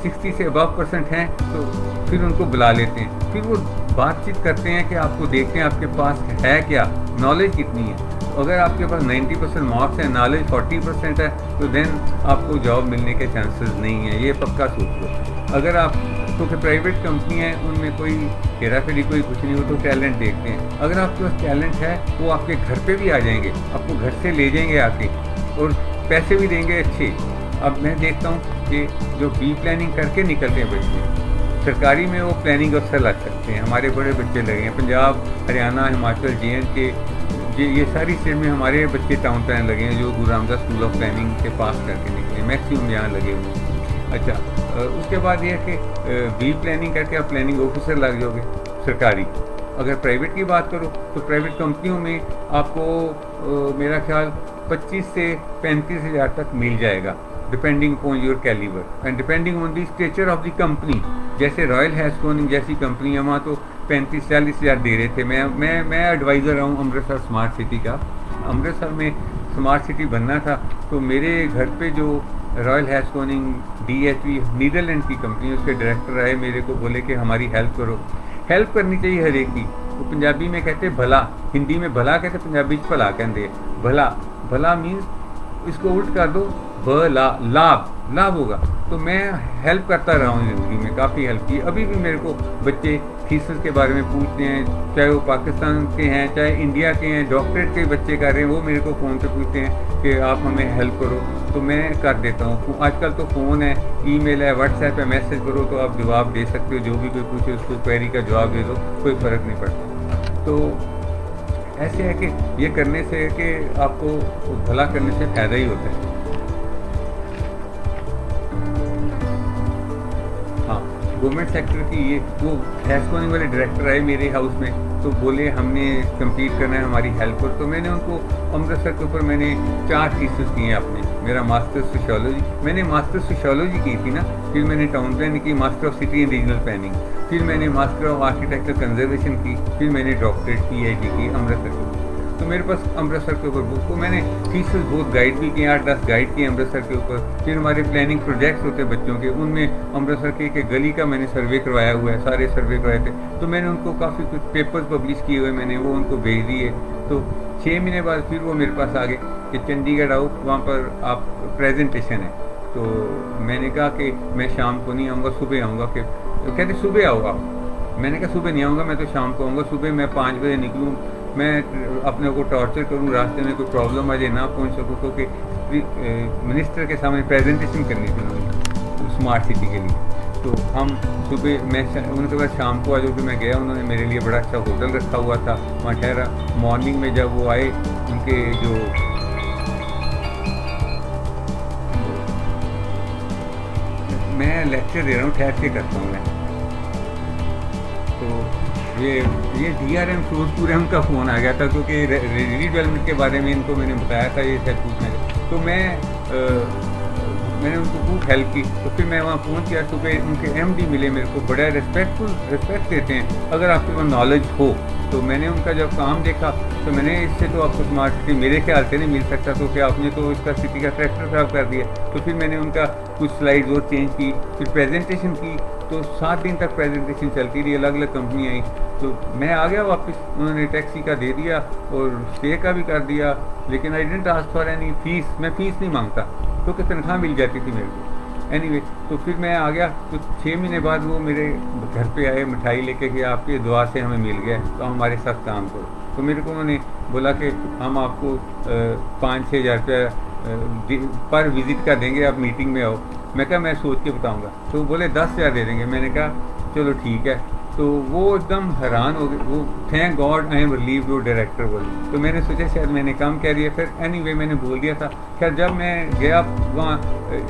60 से अबव % हैं तो फिर उनको बुला लेते हैं, फिर वो बातचीत करते हैं कि आपको देखते हैं आपके पास है क्या, नॉलेज कितनी है। अगर आपके पास 90% मार्क्स हैं, नॉलेज 40% है, तो देन आपको जॉब मिलने के चांसेस नहीं है, ये पक्का सोच लो। अगर आप क्योंकि प्राइवेट कंपनी है उनमें कोई हेरा फेरी कोई कुछ नहीं हो, तो टैलेंट देखते हैं। अगर आपके पास टैलेंट है तो आपके घर पे भी आ जाएंगे, आपको घर से ले जाएंगे आके और पैसे भी देंगे अच्छे। अब मैं देखता हूँ कि जो बी प्लानिंग करके निकलते हैं बच्चे, सरकारी में वो प्लानिंग अफसर लग सकते हैं। हमारे बड़े बच्चे लगे हैं, पंजाब, हरियाणा, हिमाचल, JNK, ये सारी स्टेट में हमारे बच्चे टाउन प्लान लगे हैं, जो गुरु रामदास स्कूल ऑफ प्लानिंग के पास करके निकले, मैक्सिमम यहाँ लगे हुए हैं। अच्छा, उसके बाद ये है कि बी प्लानिंग करके आप प्लानिंग ऑफिसर लग जाओगे सरकारी। अगर प्राइवेट की बात करो तो प्राइवेट कंपनियों में आपको मेरा ख्याल 25 से 35 हज़ार तक मिल जाएगा, depending on your calibre and depending on the structure of the company. जैसे रॉयल हैस्कॉनिंग जैसी कंपनी है, वहाँ तो 35-40 हज़ार दे रहे थे। मैं एडवाइज़र हूँ अमृतसर स्मार्ट सिटी का। अमृतसर में स्मार्ट सिटी बनना था तो मेरे घर पे जो रॉयल हैस्कॉनिंग DHV नीदरलैंड की कंपनी, उसके डायरेक्टर आए, मेरे को बोले कि हमारी हेल्प करो। हेल्प करनी चाहिए हर एक की। वो पंजाबी में कहते भला, हिंदी में भला कहते, पंजाबी च भला कहते। भला, भला मीन्स इसको उल्ट कर दो, भला, लाभ, लाभ होगा। तो मैं हेल्प करता रहा हूँ ज़िंदगी में, काफ़ी हेल्प की। अभी भी मेरे को बच्चे थीसिस के बारे में पूछते हैं, चाहे वो पाकिस्तान के हैं चाहे इंडिया के हैं, डॉक्टरेट के बच्चे कर रहे हैं, वो मेरे को फ़ोन पे पूछते हैं कि आप हमें हेल्प करो, तो मैं कर देता हूँ। आजकल तो फ़ोन है, ईमेल है, व्हाट्सएप है, मैसेज करो तो आप जवाब दे सकते हो। जो भी कोई पूछे उसको क्वेरी का जवाब दे दो, कोई फ़र्क नहीं पड़ता। तो ऐसे है कि ये करने से कि आपको भला करने से फ़ायदा ही होता है। हाँ, गवर्नमेंट सेक्टर की ये वो हैस्कॉनिंग वाले डायरेक्टर आए मेरे हाउस में, तो बोले हमने कंप्लीट करना है, हमारी हेल्प करो। तो मैंने उनको अमृतसर के ऊपर मैंने 4 थीसिस किए हैं अपने। मेरा मास्टर्स सोशियोलॉजी, मैंने मास्टर्स सोशियोलॉजी की थी ना, फिर मैंने टाउन प्लानिंग की, master of city and regional planning, फिर मैंने मास्टर ऑफ आर्किटेक्चर कंजर्वेशन की, फिर मैंने डॉक्टरेट PhD की अमृतसर के ऊपर। तो मेरे पास अमृतसर के ऊपर बुक, तो मैंने थीसिस बहुत गाइड भी किए, 8-10 गाइड किए अमृतसर के ऊपर। फिर हमारे प्लानिंग प्रोजेक्ट्स होते हैं बच्चों के, उनमें अमृतसर के गली का मैंने सर्वे करवाया हुआ है, सारे सर्वे करवाए थे। तो मैंने उनको काफ़ी कुछ पेपर्स पब्लिश किए हुए, मैंने वो उनको भेज दिए। तो 6 महीने बाद फिर वो मेरे पास आ गए कि चंडीगढ़ आओ, वहाँ पर आप प्रेजेंटेशन है। तो मैंने कहा कि मैं शाम को नहीं आऊँगा, सुबह आऊँगा। कि तो कहते सुबह आओ आप। मैंने कहा सुबह नहीं आऊँगा, मैं तो शाम को आऊँगा। सुबह मैं 5 बजे निकलूँ, मैं अपने को टॉर्चर करूँ, रास्ते में कोई प्रॉब्लम आ जाए ना पहुँच सकूँ, क्योंकि मिनिस्टर के सामने प्रेजेंटेशन करनी थी उन्होंने स्मार्ट सिटी के लिए। तो हम सुबह, मैं उनके बाद शाम को आ जाओ। फिर मैं गया, उन्होंने मेरे लिए बड़ा अच्छा होटल रखा हुआ था, वहाँ ठहरा। मॉर्निंग में जब वो आए, उनके जो मैं लेक्चर दे रहा हूँ, ठहर के करता हूँ मैं। तो ये DRM फिरोजपुर है, उनका फ़ोन आ गया था, क्योंकि रीडेवलपमेंट के बारे में इनको मैंने बताया था, ये शायद पूछना है। तो मैंने उनको खूब हेल्प की। तो फिर मैं वहाँ पहुँच गया। सुबह उनके MD मिले मेरे को, बड़ा रिस्पेक्ट देते हैं अगर आपके पास नॉलेज हो। तो मैंने उनका जब काम देखा तो मैंने इससे तो आपको स्मार्ट सिटी मेरे ख्याल से नहीं मिल सकता, तो क्या आपने तो इसका सिटी का ट्रैक्टर खराब कर दिया। तो फिर मैंने उनका कुछ स्लाइड्स और चेंज की, फिर प्रेजेंटेशन की। तो 7 दिन तक प्रेजेंटेशन चलती रही, अलग अलग कंपनी आई। तो मैं आ गया वापस, उन्होंने टैक्सी का दे दिया और स्टे का भी कर दिया। लेकिन I didn't ask for any fees, मैं फ़ीस नहीं मांगता क्योंकि तनख्वाह मिल जाती थी मेरे को। एनीवे, तो फिर मैं आ गया। तो 6 महीने बाद वो मेरे घर पे आए, मिठाई लेके कि आपकी दुआ से हमें मिल गया, तो हमारे साथ काम करो। तो मेरे को उन्होंने बोला कि हम आपको 5-6 हज़ार रुपया पर विज़िट का देंगे, आप मीटिंग में आओ। मैं कहा मैं सोच के बताऊंगा। तो बोले 10 हज़ार दे देंगे। मैंने कहा चलो ठीक है। तो वो एकदम हैरान हो गए, वो thank God I am relieve वो डायरेक्टर बोले। तो मैंने सोचा शायद मैंने कम कह दिया, फिर एनीवे मैंने बोल दिया था। खैर जब मैं गया वहाँ,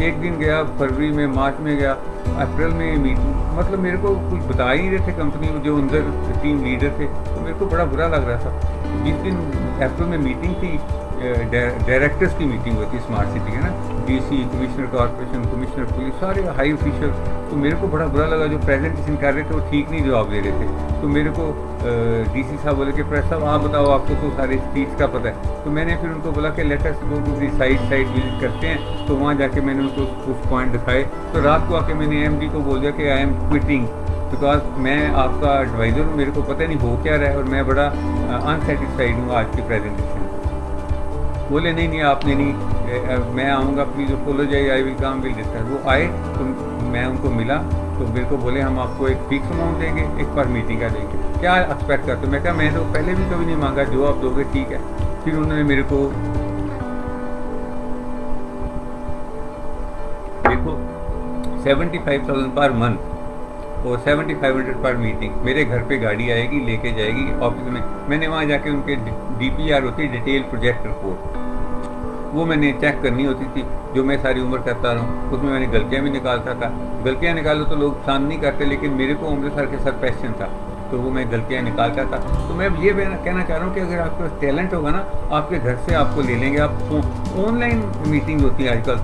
एक दिन गया फरवरी में, मार्च में गया, अप्रैल में मीटिंग, मतलब मेरे को कुछ बता ही नहीं रहे थे कंपनी में जो अंदर टीम लीडर थे, तो मेरे को बड़ा बुरा लग रहा था। जिस दिन अप्रैल में मीटिंग थी, डायरेक्टर्स की मीटिंग होती है स्मार्ट सिटी है ना, DC, commissioner corporation, commissioner police, सारे हाई ऑफिशियल। तो मेरे को बड़ा बुरा लगा, जो प्रेजेंटेशन कर रहे थे वो ठीक नहीं जवाब दे रहे थे। तो मेरे को डीसी साहब बोले कि प्रेस साहब आप बताओ, आपको तो सारे स्पीच का पता है। तो मैंने फिर उनको बोला कि let us go to the site visit करते हैं। तो वहाँ जाके मैंने उनको कुछ पॉइंट दिखाए। तो रात को आके मैंने एमडी को बोल दिया कि आई एम क्विटिंग, बिकॉज मैं आपका एडवाइज़र हूँ, मेरे को पता नहीं हो क्या रहा है और मैं बड़ा अनसेटिस्फाइड हूँ आज की प्रेजेंटेशन। बोले नहीं आपने नहीं, मैं आऊँगा, please apologise, I will come, will discuss. वो आए तो मैं उनको मिला, तो मेरे को बोले हम आपको एक फिक्स अमाउंट देंगे, एक पर मीटिंग का देंगे, क्या एक्सपेक्ट करते हो? मैं कहा मैं तो पहले भी कभी नहीं मांगा, जो आप दोगे ठीक है। फिर उन्होंने मेरे को देखो 75,000 पर मंथ और 7,500 पर मीटिंग, मेरे घर पे गाड़ी आएगी, लेके जाएगी ऑफिस में। मैंने वहाँ जाके उनके DPR होती है, डिटेल प्रोजेक्ट रिपोर्ट, वो मैंने चेक करनी होती थी, जो मैं सारी उम्र करता रहा हूँ। उसमें मैंने गलतियाँ भी निकालता था। गलतियाँ निकालो तो लोग पसंद नहीं करते, लेकिन मेरे को उम्र सर के साथ पैशन था, तो वो मैं गलतियाँ निकालता था। तो मैं ये कहना चाह रहा हूँ कि अगर आपके पास टैलेंट होगा ना, आपके घर से आपको ले लेंगे। आप ऑनलाइन मीटिंग होती है आजकल,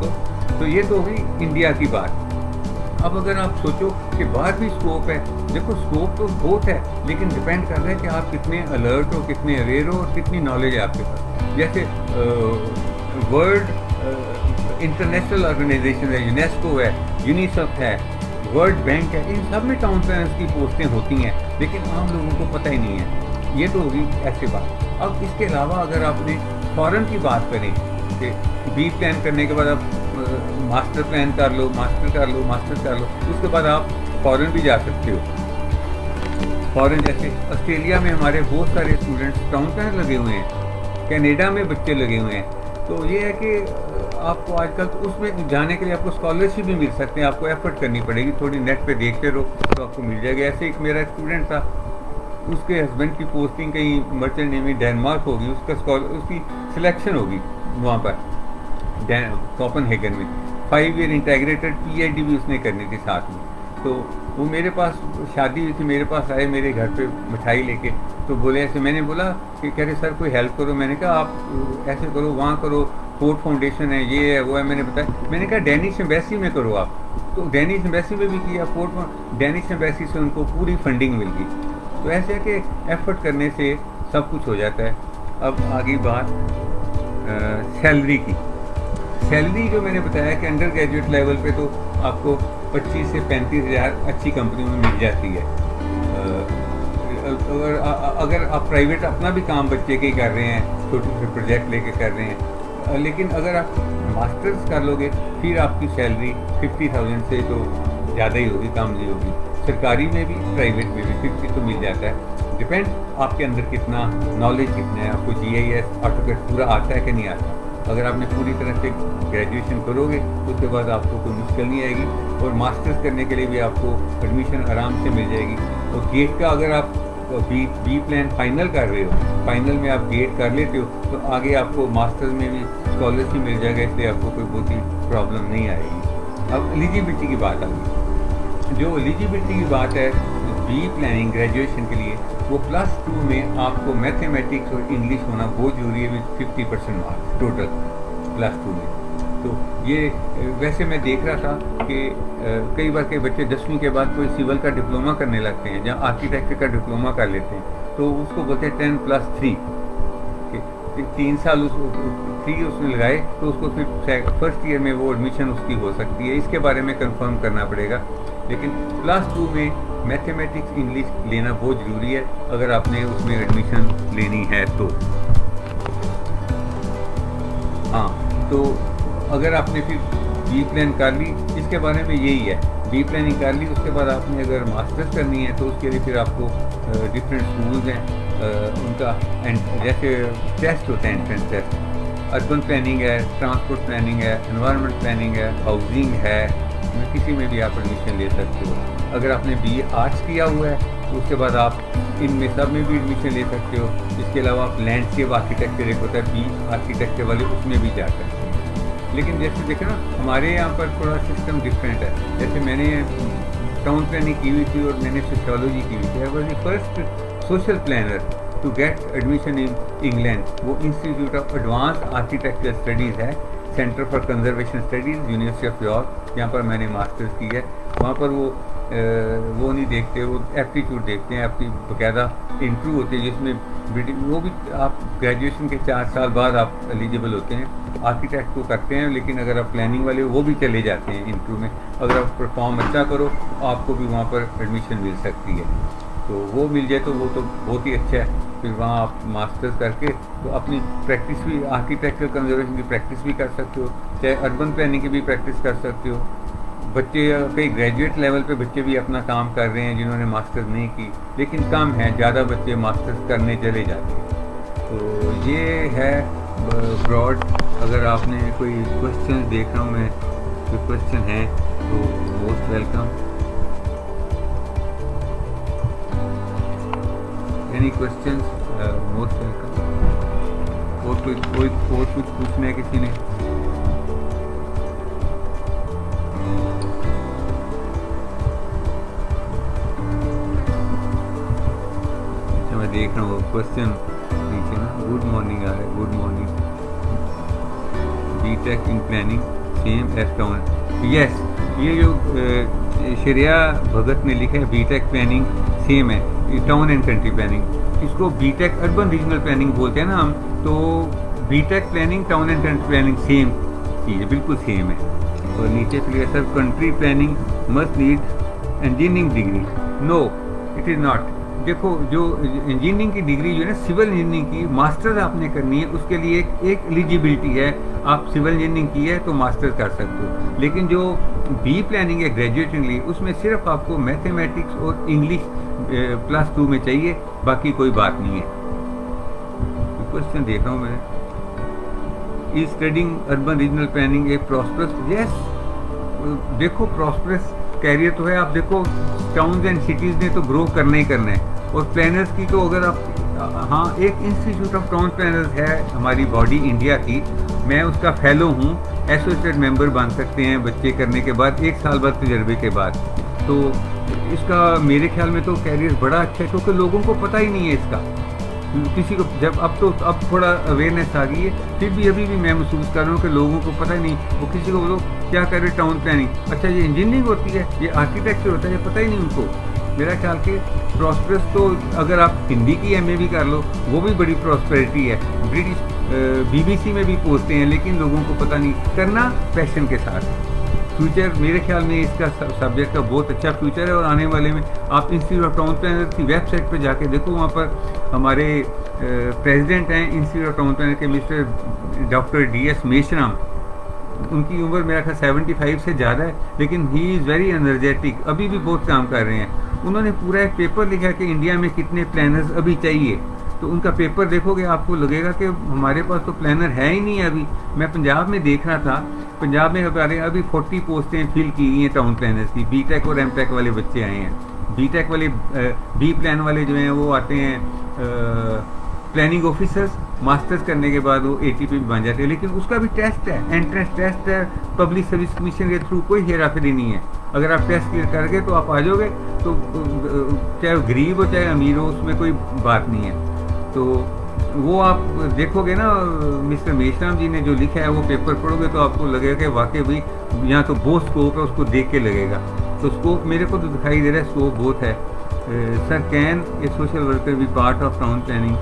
तो ये तो होगी इंडिया की बात। अब अगर आप सोचो कि बाहर भी स्कोप है, देखो स्कोप तो बहुत है, लेकिन डिपेंड कर रहा है कि आप कितने अलर्ट हो, कितने अवेयर हो और कितनी नॉलेज है आपके पास। जैसे वर्ल्ड इंटरनेशनल ऑर्गेनाइजेशन है, यूनेस्को है, यूनिसेफ है, वर्ल्ड बैंक है, इन सब में टाउन प्लानर्स की पोस्टें होती हैं, लेकिन आम लोगों को पता ही नहीं है। ये तो होगी ऐसी बात। अब इसके अलावा अगर आपने फॉरेन की बात करें कि बी प्लान करने के बाद आप मास्टर प्लान कर लो, मास्टर कर लो, उसके बाद आप फॉरेन भी जा सकते हो। फॉरेन जैसे ऑस्ट्रेलिया में हमारे बहुत सारे स्टूडेंट्स टाउन प्लानर लगे हुए हैं, कनाडा में बच्चे लगे हुए हैं। तो ये है कि आपको आजकल तो उसमें जाने के लिए आपको स्कॉलरशिप भी मिल सकते हैं, आपको एफर्ट करनी पड़ेगी, थोड़ी नेट पे देखते रहो तो आपको मिल जाएगा। ऐसे एक मेरा स्टूडेंट था, उसके हस्बैंड की पोस्टिंग कहीं मर्चेंट नेवी डेनमार्क होगी, उसकी सिलेक्शन होगी वहाँ पर कोपेनहेगन में। 5 ईयर इंटीग्रेटेड PhD भी उसने करनी थी साथ में। तो वो मेरे पास, शादी हुई थी, मेरे पास आए मेरे घर पे मिठाई लेके, तो बोले ऐसे, मैंने बोला कि कह रहे सर कोई हेल्प करो। मैंने कहा आप ऐसे करो, वहाँ करो, फोर्ट फाउंडेशन है, ये है वो है, मैंने बताया। मैंने कहा डेनिश एम्बेसी में करो आप, तो डेनिश एम्बेसी में भी किया, डेनिश एम्बेसी से उनको पूरी फंडिंग मिल गई। तो ऐसे है कि एफर्ट करने से सब कुछ हो जाता है। अब आगे बात सैलरी की। सैलरी जो मैंने बताया कि अंडर ग्रेजुएट लेवल पे तो आपको 25 से 35 हज़ार अच्छी कंपनी में मिल जाती है। अगर आप प्राइवेट अपना भी काम बच्चे के ही कर रहे हैं, छोटे छोटे प्रोजेक्ट लेके कर रहे हैं, लेकिन अगर आप मास्टर्स कर लोगे फिर आपकी सैलरी 50,000 से तो ज़्यादा ही होगी, कम नहीं होगी। सरकारी में भी प्राइवेट में भी 50 तो मिल जाता है। डिपेंड आपके अंदर कितना नॉलेज कितना है, आपको GIS ऑटोकैड पूरा आता है कि नहीं आता। अगर आपने पूरी तरह से ग्रेजुएशन करोगे उसके बाद आपको कोई मुश्किल नहीं आएगी, और मास्टर्स करने के लिए भी आपको एडमिशन आराम से मिल जाएगी। और गेट का अगर आप बी प्लान फाइनल कर रहे हो, फाइनल में आप गेट कर लेते हो, तो आगे आपको मास्टर्स में भी स्कॉलरशिप मिल जाएगा, इसलिए आपको कोई बहुत ही प्रॉब्लम नहीं आएगी। अब एलिजिबिलिटी की बात आ गई। जो एलिजिबिलिटी की बात है बी प्लानिंग ग्रेजुएशन के लिए, वो +2 में आपको मैथमेटिक्स और इंग्लिश होना बहुत ज़रूरी है, विद 50% मार्क्स टोटल +2 में। तो ये वैसे मैं देख रहा था कि कई बार के बच्चे 10वीं के बाद कोई सिविल का डिप्लोमा करने लगते हैं, जहाँ आर्किटेक्चर का डिप्लोमा कर लेते हैं, तो उसको बोलते हैं 10+3 कि 3 साल उसने लगाए, तो उसको फिर फर्स्ट ईयर में वो एडमिशन उसकी हो सकती है। इसके बारे में कंफर्म करना पड़ेगा, लेकिन +2 में मैथमेटिक्स इंग्लिश लेना बहुत ज़रूरी है अगर आपने उसमें एडमिशन लेनी है तो। हाँ, तो अगर आपने फिर बी प्लान कर ली, इसके बारे में यही है, बी प्लानिंग कर ली, उसके बाद आपने अगर मास्टर्स करनी है तो उसके लिए फिर आपको डिफरेंट स्कूल्स हैं, उनका जैसे टेस्ट होते हैं, एंट्रेंस टेस्ट, अर्बन प्लानिंग है, ट्रांसपोर्ट प्लानिंग है, एनवायरनमेंट प्लानिंग है, हाउसिंग है, किसी में भी आप एडमिशन ले सकते हो। अगर आपने BA आर्ट्स किया हुआ है उसके बाद आप इनमें सब में भी एडमिशन ले सकते हो। इसके अलावा आप लैंडस्केप आर्किटेक्चर एक होता है बीच आर्किटेक्चर वाले, उसमें भी जा सकते हैं। लेकिन जैसे देखें ना, हमारे यहाँ पर थोड़ा सिस्टम डिफरेंट है। जैसे मैंने टाउन प्लानिंग की हुई थी और मैंने सोशियोलॉजी की हुई थी। I was the first social planner to get admission in England. वो institute of advance architecture studies है, centre for conservation studies, university of York, जहाँ पर मैंने मास्टर्स की है। वहाँ पर वो नहीं देखते, वो एप्टीट्यूड देखते हैं, आपकी बाकायदा इंटरव्यू होती है जिसमें वो भी आप ग्रेजुएशन के 4 साल बाद आप एलिजिबल होते हैं। आर्किटेक्ट को करते हैं, लेकिन अगर आप प्लानिंग वाले वो भी चले जाते हैं इंटरव्यू में। अगर आप परफॉर्म अच्छा करो तो आपको भी वहाँ पर एडमिशन मिल सकती है। तो वो मिल जाए तो वो तो बहुत ही अच्छा है। फिर वहाँ आप मास्टर्स करके तो अपनी प्रैक्टिस भी, आर्किटेक्चर कंजर्वेशन की प्रैक्टिस भी कर सकते हो, चाहे अर्बन प्लानिंग की भी प्रैक्टिस कर सकते हो। बच्चे कई ग्रेजुएट लेवल पे बच्चे भी अपना काम कर रहे हैं जिन्होंने मास्टर्स नहीं की, लेकिन कम है, ज़्यादा बच्चे मास्टर्स करने चले जाते हैं। तो ये है ब्रॉड। अगर आपने कोई क्वेश्चन देख रहा हूँ मैं, कोई क्वेश्चन है तो most welcome. Any questions, most welcome. और कुछ पूछना है किसी ने? मैं देख रहा हूँ क्वेश्चन नीचे ना। गुड मॉर्निंग आ रहा है, good morning. BTech in planning same as town. Yes, ये जो श्रेया भगत ने लिखा है बीटेक प्लानिंग सेम है, टाउन एंड कंट्री प्लानिंग। इसको बीटेक अर्बन रीजनल प्लानिंग बोलते हैं ना हम, तो BTech planning town and country planning same चीज़ है, बिल्कुल सेम है। और नीचे clear sir, country planning must need engineering degree. No, it is not. देखो, जो इंजीनियरिंग की डिग्री जो है ना, सिविल इंजीनियरिंग की मास्टर्स आपने करनी है, उसके लिए एक एलिजिबिलिटी है। आप सिविल इंजीनियरिंग की है तो मास्टर्स कर सकते हो। लेकिन जो बी प्लानिंग है ग्रेजुएटिंगली, उसमें सिर्फ आपको मैथमेटिक्स और इंग्लिश +2 में चाहिए, बाकी कोई बात नहीं है। क्वेश्चन देख रहा हूँ मैं। Is studying urban regional planning A prosperous? Yes, देखो प्रॉस्परस कैरियर तो है। आप देखो, टाउन्स एंड सिटीज़ ने तो ग्रो करना ही करना है। और प्लानर्स की तो अगर आप, हाँ, एक इंस्टीट्यूट ऑफ टाउन प्लानर्स है हमारी बॉडी इंडिया की, मैं उसका फेलो हूँ। एसोसिएट मेंबर बन सकते हैं बच्चे करने के बाद, 1 साल बाद तजर्बे के बाद। तो इसका मेरे ख्याल में तो कैरियर बड़ा अच्छा है, क्योंकि लोगों को पता ही नहीं है इसका किसी को। जब अब थोड़ा अवेयरनेस आ गई है, फिर भी अभी भी मैं महसूस कर रहा हूँ कि लोगों को पता ही नहीं। वो किसी को बोलो क्या कर रहे टाउन प्लानिंग, अच्छा ये इंजीनियरिंग होती है, ये आर्किटेक्चर होता है, ये पता ही नहीं उनको। मेरा ख्याल के प्रॉस्पेरस तो अगर आप हिंदी की एमए भी कर लो, वो भी बड़ी प्रॉस्पेरिटी है। ब्रिटिश BBC में भी पहुँचते हैं, लेकिन लोगों को पता नहीं। करना पैशन के साथ। फ्यूचर मेरे ख्याल में इसका सब्जेक्ट का बहुत अच्छा फ्यूचर है। और आने वाले में आप इंस्टीट्यूट ऑफ टाउन प्लानर की वेबसाइट पर जाके देखो, वहाँ पर हमारे प्रेसिडेंट हैं इंस्टीट्यूट ऑफ टाउन प्लानर के, मिस्टर डॉक्टर DS मेश्राम। उनकी उम्र मेरा ख्याल 75 से ज़्यादा है, लेकिन ही इज़ वेरी एनर्जेटिक, अभी भी बहुत काम कर रहे हैं। उन्होंने पूरा एक पेपर लिखा कि इंडिया में कितने प्लानर्स अभी चाहिए। तो उनका पेपर देखोगे आपको लगेगा कि हमारे पास तो प्लानर है ही नहीं है अभी। मैं पंजाब में देख रहा था, पंजाब में बता रहे हैं अभी 40 पोस्टें फिल की गई हैं टाउन प्लानर्स की। बीटेक और एमटेक वाले बच्चे आए हैं। बीटेक वाले, बी प्लान वाले जो हैं वो आते हैं प्लानिंग ऑफिसर्स, मास्टर्स करने के बाद वो ATP भी बन जाते हैं। लेकिन उसका भी टेस्ट है, एंट्रेंस टेस्ट है, पब्लिक सर्विस कमीशन के थ्रू, कोई हेराफेरी नहीं है। अगर आप टेस्ट क्लियर कर गए तो आप आ जाओगे, तो चाहे वो गरीब हो चाहे अमीर हो, उसमें कोई बात नहीं है। तो वो आप देखोगे ना, मिस्टर मेश्राम जी ने जो लिखा है वो पेपर पढ़ोगे तो आपको लगेगा कि वाकई भाई यहाँ तो बहुत स्कोप है, उसको देख के लगेगा। तो स्कोप मेरे को तो दिखाई दे रहा है, स्कोप बहुत है। Sir, can a social worker bee part of town planning?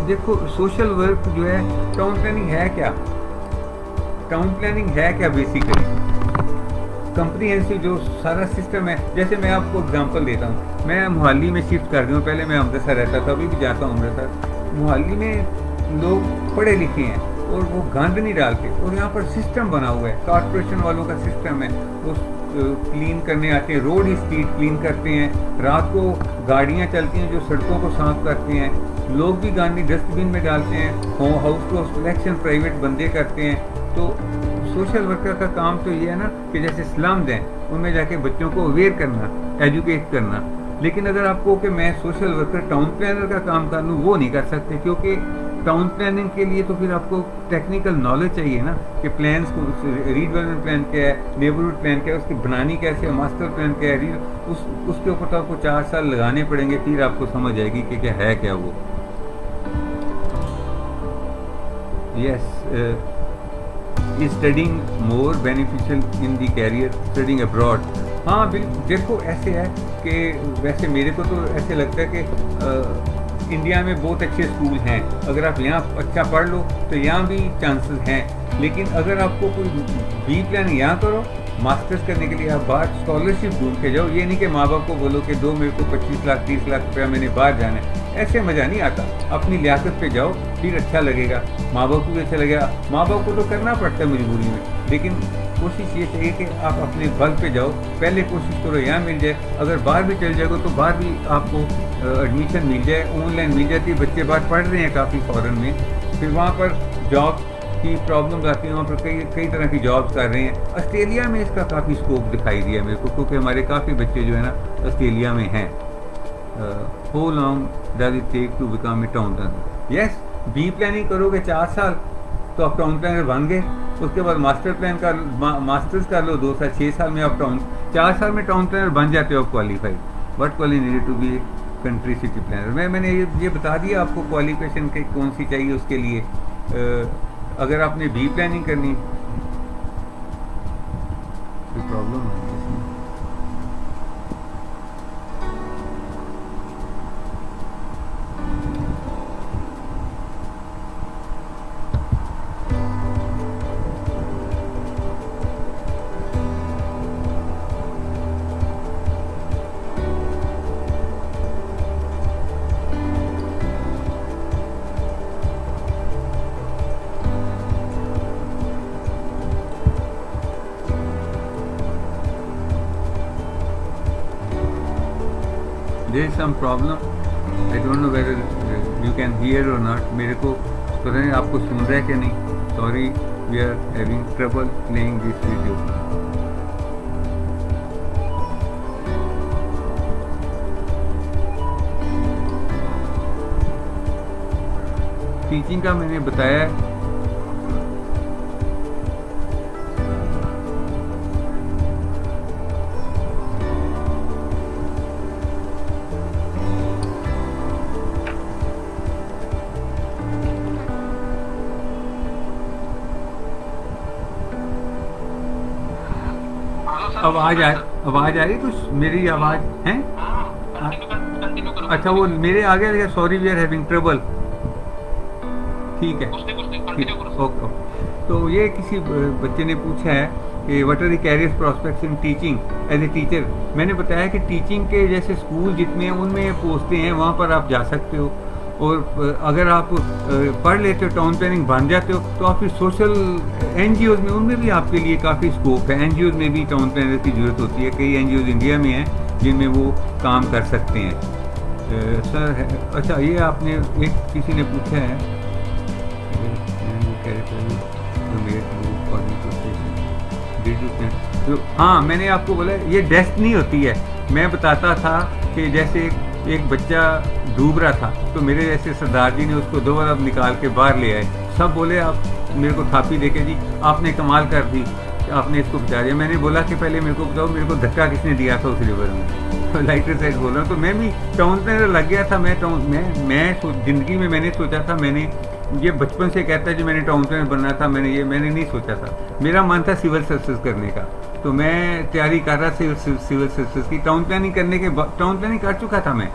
देखो, सोशल वर्क जो है, टाउन प्लानिंग है क्या? टाउन प्लानिंग है क्या बेसिकली? कंप्रीहेंसिव जो सारा सिस्टम है। जैसे मैं आपको एग्जांपल देता हूँ, मैं मोहाली में शिफ्ट कर गया हूँ, पहले मैं अमृतसर रहता था, अभी भी जाता हूँ अमृतसर। मोहाली में लोग पढ़े लिखे हैं और वो गंद नहीं डालते, और यहाँ पर सिस्टम बना हुआ है, कॉर्पोरेशन वालों का सिस्टम है। वो क्लीन करने आते हैं, रोड ही स्ट्रीट क्लीन करते हैं, रात को गाड़ियाँ चलती हैं जो सड़कों को साफ करते हैं, लोग भी गांधी डस्टबिन में डालते हैं, house to house collection private बंदे करते हैं, तो सोशल वर्कर का काम तो ये है ना कि जैसे स्लम्स हैं उनमें जाके बच्चों को अवेयर करना, एजुकेट करना। लेकिन अगर आपको कि मैं सोशल वर्कर टाउन प्लानर का काम कर लूँ, वो नहीं कर सकते, क्योंकि टाउन प्लानिंग के लिए तो फिर आपको टेक्निकल नॉलेज चाहिए ना कि प्लान्स को, रीडेवलपमेंट प्लान क्या है, नेबरहुड प्लान क्या है, उसकी बनानी कैसे है, मास्टर प्लान क्या है, उसके ऊपर तो आपको 4 साल लगाने पड़ेंगे, फिर आपको समझ आएगी कि क्या है क्या वो। Yes, studying more beneficial in the career studying abroad. हाँ बिल्कुल, देखो ऐसे है कि वैसे मेरे को तो ऐसे लगता है कि इंडिया में बहुत अच्छे स्कूल हैं, अगर आप यहाँ अच्छा पढ़ लो तो यहाँ भी चांसेस हैं। लेकिन अगर आपको कोई बी प्लान यहाँ करो, मास्टर्स करने के लिए आप बाहर स्कॉलरशिप ढूंढ के जाओ। ये नहीं कि माँ बाप को बोलो कि दो मेरे को 25 लाख 30 लाख रुपया मैंने बाहर जाना है, ऐसे मज़ा नहीं आता। अपनी लियाकत पे जाओ, फिर अच्छा लगेगा, माँ बाप को भी अच्छा लगेगा। माँ बाप को तो करना पड़ता है मजबूरी में, लेकिन कोशिश ये चाहिए कि आप अपने बल पे जाओ, पहले कोशिश करो यहाँ मिल जाए। अगर बाहर भी चल जाएगा तो बाहर भी आपको एडमिशन मिल जाए, ऑनलाइन मिल जाती है, बच्चे बाहर पढ़ रहे हैं काफ़ी फॉरेन में। फिर वहाँ पर जॉब की प्रॉब्लम आती है, वहाँ पर कई तरह की जॉब्स कर रहे हैं। ऑस्ट्रेलिया में इसका काफ़ी स्कोप दिखाई दिया मेरे को, क्योंकि हमारे काफ़ी बच्चे जो है ना ऑस्ट्रेलिया में हैं। How long does it take to become a town planner? Yes, B planning करोगे 4 साल तो आप टाउन प्लानर बन गए। उसके बाद मास्टर्स कर लो 2 साल, 6 साल में आप 4 साल में टाउन प्लानर बन जाते हो आप qualified. What qualified to be country city planner? मैंने ये बता दिया आपको क्वालिफिकेशन कौन सी चाहिए उसके लिए। अगर आपने बी प्लानिंग करनी, कोई प्रॉब्लम है इसमें? There is some problem. I don't know whether you can hear or not. मेरे को पता नहीं आपको सुन रहा है कि नहीं. Sorry, we are having trouble playing this video. Teaching का मैंने बताया है. आवाज आ रही कुछ? मेरी आवाज है? अच्छा, वो मेरे आ गया. Sorry, we are having trouble. ठीक है, ओके. तो ये किसी बच्चे ने पूछा है कि what are the career prospects in teaching as a teacher. मैंने बताया कि टीचिंग के जैसे स्कूल जितने हैं उनमें पोस्टें हैं, वहाँ पर आप जा सकते हो. और अगर आप पढ़ लेते हो, टाउन प्लानिंग बन जाते हो, तो आप फिर सोशल एनजीओज में, उनमें भी आपके लिए काफ़ी स्कोप है. एनजीओज में भी टाउन प्लानर की ज़रूरत होती है. कई एनजीओज इंडिया में हैं जिनमें वो काम कर सकते हैं. सर, अच्छा, ये आपने किसी ने पूछा है तो हाँ, मैंने आपको बोला ये डेस्टिनी होती है. मैं बताता था कि जैसे एक बच्चा डूब रहा था, तो मेरे जैसे सरदार जी ने उसको 2 बार निकाल के बाहर ले आए. सब बोले आप मेरे को थापी देके, जी आपने कमाल कर दी, आपने इसको बचा दिया. मैंने बोला कि पहले मेरे को बताओ, मेरे को धक्का किसने दिया था उस रिवर में? लाइटर साइड बोल रहा हूँ. तो मैं भी टाउन प्लानर लग गया था. मैं जिंदगी में मैंने सोचा था, मैंने ये बचपन से कहता है जो मैंने टाउन प्लानर बनना था. मैंने नहीं सोचा था. मेरा मन था सिविल सर्विसेज करने का, तो मैं तैयारी कर रहा था सिविल सर्विसेज की. टाउन प्लानिंग करने के बाद, टाउन प्लानिंग कर चुका था मैं,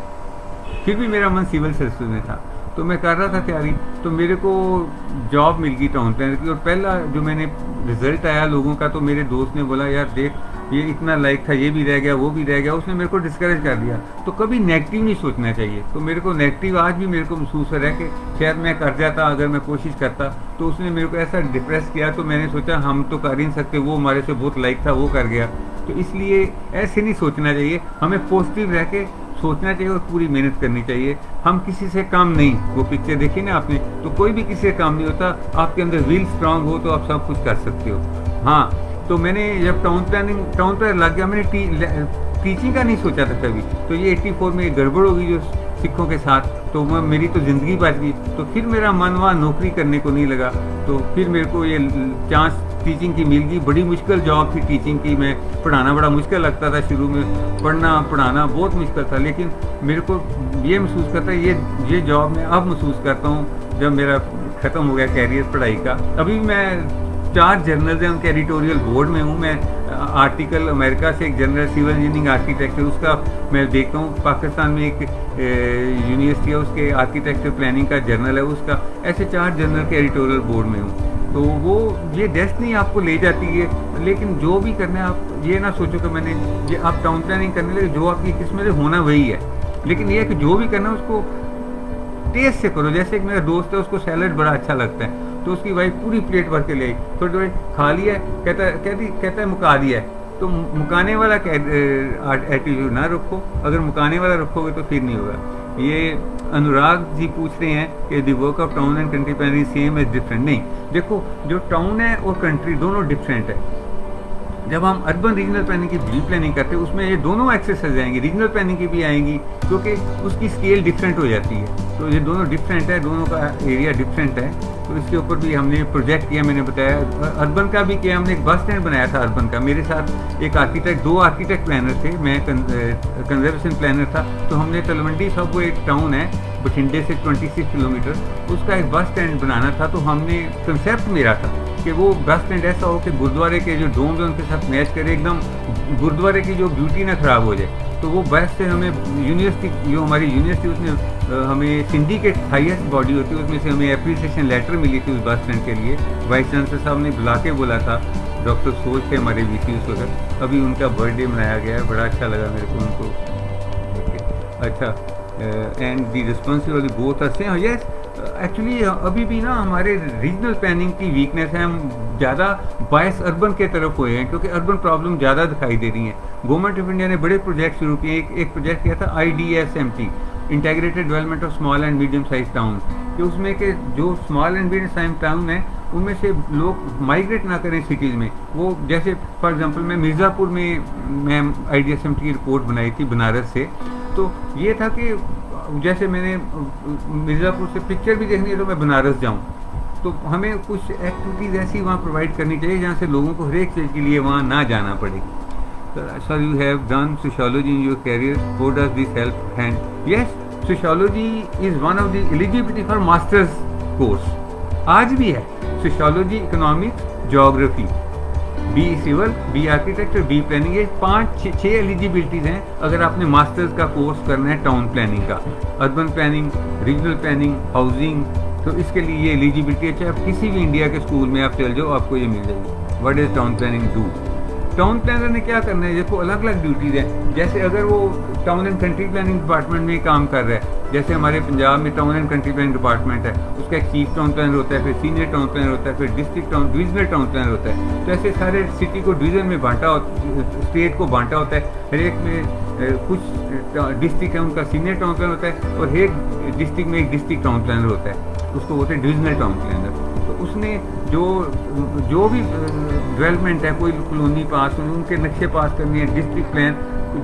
फिर भी मेरा मन सिविल सर्विसेज में था, तो मैं कर रहा था तैयारी. तो मेरे को जॉब मिल गई टाउन प्लानर की. और पहला जो मैंने रिजल्ट आया लोगों का, तो मेरे दोस्त ने बोला यार देख, ये इतना लाइक था, ये भी रह गया, वो भी रह गया. उसने मेरे को डिस्करेज कर दिया. तो कभी नेगेटिव नहीं सोचना चाहिए. तो मेरे को नेगेटिव आज भी मेरे को महसूस हो रहा है कि शायद मैं कर जाता, अगर मैं कोशिश करता. तो उसने मेरे को ऐसा डिप्रेस किया. तो मैंने सोचा हम तो कर ही नहीं सकते, वो हमारे से बहुत लाइक था, वो कर गया. तो इसलिए ऐसे नहीं सोचना चाहिए. हमें पॉजिटिव रह के सोचना चाहिए और पूरी मेहनत करनी चाहिए। हम किसी से काम नहीं, वो पिक्चर देखी ना आपने, तो कोई भी किसी से काम नहीं होता। आपके अंदर विल स्ट्रांग हो तो आप सब कुछ कर सकते हो। हाँ, तो मैंने जब टाउन प्लानर लग गया, मैंने टीचिंग का नहीं सोचा था कभी। तो ये 84 में गड़बड़ होगी जो सिखों के साथ, तो मेरी तो ज़िंदगी बच गई। तो फिर मेरा मन वहाँ नौकरी करने को नहीं लगा। तो फिर मेरे को ये चांस टीचिंग की मिल गई। बड़ी मुश्किल जॉब थी टीचिंग की। मैं पढ़ाना बड़ा मुश्किल लगता था शुरू में, पढ़ाना बहुत मुश्किल था। लेकिन मेरे को ये महसूस करता है, ये जॉब मैं अब महसूस करता हूँ जब मेरा ख़त्म हो गया कैरियर पढ़ाई का। अभी मैं 4 जर्नल्स हैं, उनके एडिटोरियल बोर्ड में हूँ मैं। आर्टिकल अमेरिका से एक जर्नल सिविल इंजीनियरिंग आर्किटेक्चर, उसका मैं देखता हूँ। पाकिस्तान में एक यूनिवर्सिटी है, उसके आर्किटेक्चर प्लानिंग का जर्नल है उसका। ऐसे 4 जर्नल के एडिटोरियल बोर्ड में हूँ। तो वो ये डेस्टिनी आपको ले जाती है। लेकिन जो भी करना है, आप ये ना सोचो कि मैंने ये आप टाउन प्लानिंग करने लगे, जो आपकी किस्मत में होना वही है। लेकिन ये है कि जो भी करना है उसको टेस्ट से करो। जैसे एक मेरा दोस्त है, उसको सैलड बड़ा अच्छा लगता है, तो उसकी वाइफ पूरी प्लेट भर के ले आई। थोड़ी थोड़ी खा लिया है, कहता है मुका दिया है। तो मुकाने वाला एटीट्यूड ना रखो। अगर मुकाने वाला रखोगे तो फिर नहीं होगा। ये अनुराग जी पूछ रहे हैं कि the work of town and country planning same is different. नहीं, देखो जो टाउन है और कंट्री दोनों डिफरेंट है। जब हम अर्बन रीजनल प्लानिंग की बी प्लानिंग करते हैं, उसमें ये दोनों एक्सरसाइज आएंगी, रीजनल प्लानिंग की भी आएंगी, क्योंकि उसकी स्केल डिफरेंट हो जाती है। तो ये दोनों डिफरेंट है, दोनों का एरिया डिफरेंट है। तो इसके ऊपर भी हमने प्रोजेक्ट किया, मैंने बताया। अर्बन का भी किया हमने, एक बस स्टैंड बनाया था अर्बन का। मेरे साथ एक आर्किटेक्ट, 2 आर्किटेक्ट प्लानर थे, मैं कंजर्वेशन प्लानर था। तो हमने तलवंडी साहब, वो एक टाउन है बठिंडे से 26 किलोमीटर, उसका एक बस स्टैंड बनाना था। तो हमने कंसेप्ट मेरा था कि वो बस स्टैंड ऐसा हो कि गुरुद्वारे के जो डोम्स उनके साथ मैच करे, एकदम गुरुद्वारे की जो ब्यूटी ना खराब हो जाए। तो वो बस से हमें यूनिवर्सिटी, जो हमारी यूनिवर्सिटी, उसने हमें सिंडिकेट हाईएस्ट बॉडी होती है, उसमें से हमें एप्रिसिएशन लेटर मिली थी उस बस स्टैंड के लिए। वाइस चांसलर साहब ने बुला के बोला था, डॉक्टर सोच थे हमारे वीसी उस वक्त। अभी उनका बर्थडे मनाया गया है, बड़ा अच्छा लगा मेरे को उनको। अच्छा, and the responsibility both are same. Yes, actually अभी भी ना हमारे रीजनल प्लानिंग की वीकनेस है। हम ज़्यादा बायस अर्बन के तरफ हुए हैं, क्योंकि अर्बन प्रॉब्लम ज़्यादा दिखाई दे रही हैं। गवर्नमेंट ऑफ इंडिया ने बड़े प्रोजेक्ट शुरू किए। एक प्रोजेक्ट किया था IDSMT, integrated development of small and medium size town, कि उसमें के जो small and medium size town है, उनमें से लोग माइग्रेट ना करें सिटीज़ में। वो जैसे फॉर एग्जांपल मैं मिर्ज़ापुर में मैं IDSMT की रिपोर्ट बनाई थी बनारस से। तो ये था कि जैसे मैंने मिर्ज़ापुर से पिक्चर भी देखनी है तो मैं बनारस जाऊँ, तो हमें कुछ एक्टिविटीज़ ऐसी वहाँ प्रोवाइड करनी चाहिए जहाँ से लोगों को हर एक चीज़ के लिए वहाँ ना जाना पड़े। Sir, you have done sociology in your career, how does this help hand? Yes, sociology is one of the eligibility for masters course. आज भी है sociology, economics, geography, B civil, B architecture, B planning, ये 5-6 eligibilities हैं अगर आपने masters का course करना है टाउन प्लानिंग का। Urban planning, regional planning, housing, तो इसके लिए ये एलिजिबिलिटी है। चाहे आप किसी भी इंडिया के स्कूल में आप चल जाओ, आपको ये मिल जाएगी। What is town planning do? Town planner ने क्या करना है, देखो अलग अलग ड्यूटीज़ हैं। जैसे अगर वो town and country planning department में काम कर रहा है, जैसे हमारे पंजाब में town and country planning department है, उसका एक चीफ टाउन प्लानर होता है, फिर सीनियर टाउन प्लानर होता है, फिर डिविजनल टाउन प्लानर होता है। तो ऐसे सारे सिटी को डिवीज़न में बांटा, स्टेट को बांटा होता है। हर एक में कुछ डिस्ट्रिक्ट है, उनका सीनियर टाउन प्लानर होता है, और एक डिस्ट्रिक्ट में एक डिस्ट्रिक्ट टाउन प्लानर होता है, उसको बोलते हैं डिविजनल टाउन प्लानर। तो उसने जो भी डेवलपमेंट है, कोई कॉलोनी पास होनी, उनके नक्शे पास करनी है, डिस्ट्रिक्ट प्लान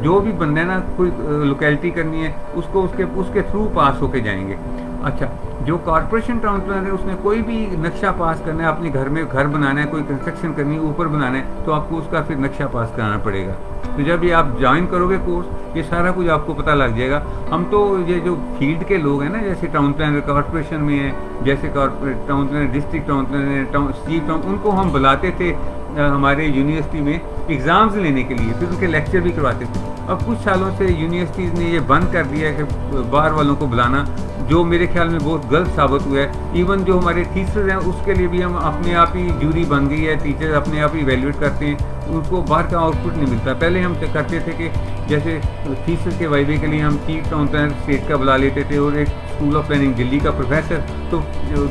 जो भी बनना है ना, कोई लोकेलिटी करनी है, उसको उसके थ्रू पास होके जाएंगे। अच्छा, जो कॉर्पोरेशन टाउन प्लानर है, उसने कोई भी नक्शा पास करना है, अपने घर में घर बनाना है, कोई कंस्ट्रक्शन करनी है, ऊपर बनाना है, तो आपको उसका फिर नक्शा पास कराना पड़ेगा। तो जब ये आप ज्वाइन करोगे कोर्स, ये सारा कुछ आपको पता लग जाएगा। हम तो ये जो फील्ड के लोग हैं ना, जैसे टाउन प्लानर कॉर्पोरेशन में है, जैसे town planner, district town planner, chief town, उनको हम बुलाते थे हमारे यूनिवर्सिटी में एग्ज़ाम्स लेने के लिए, फिर उनके लेक्चर भी करवाते थे। अब कुछ सालों से यूनिवर्सिटीज़ ने ये बंद कर दिया है कि बाहर वालों को बुलाना, जो मेरे ख्याल में बहुत गलत साबित हुआ है। इवन जो हमारे टीचर्स हैं, उसके लिए भी हम अपने आप ही जूरी बन गई है, टीचर्स अपने आप ही इवेल्युएट करते हैं, उनको बाहर का आउटपुट नहीं मिलता। पहले हम करते थे कि जैसे थीसिस के वाइवे के लिए हम चीफ टाउन प्लानर स्टेट का बुला लेते थे, और एक स्कूल ऑफ प्लानिंग दिल्ली का प्रोफेसर, तो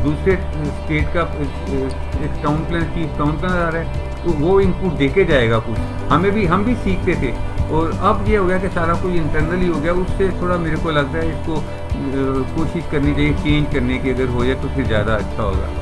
दूसरे स्टेट का एक town planner chief town planner आ रहा है, तो वो इनपुट देके जाएगा कुछ। हम भी सीखते थे, और अब ये हो गया कि सारा कुछ इंटरनली हो गया, उससे थोड़ा मेरे को लगता है इसको कोशिश करनी चाहिए चेंज करने की, अगर हो जाए तो फिर ज़्यादा अच्छा होगा।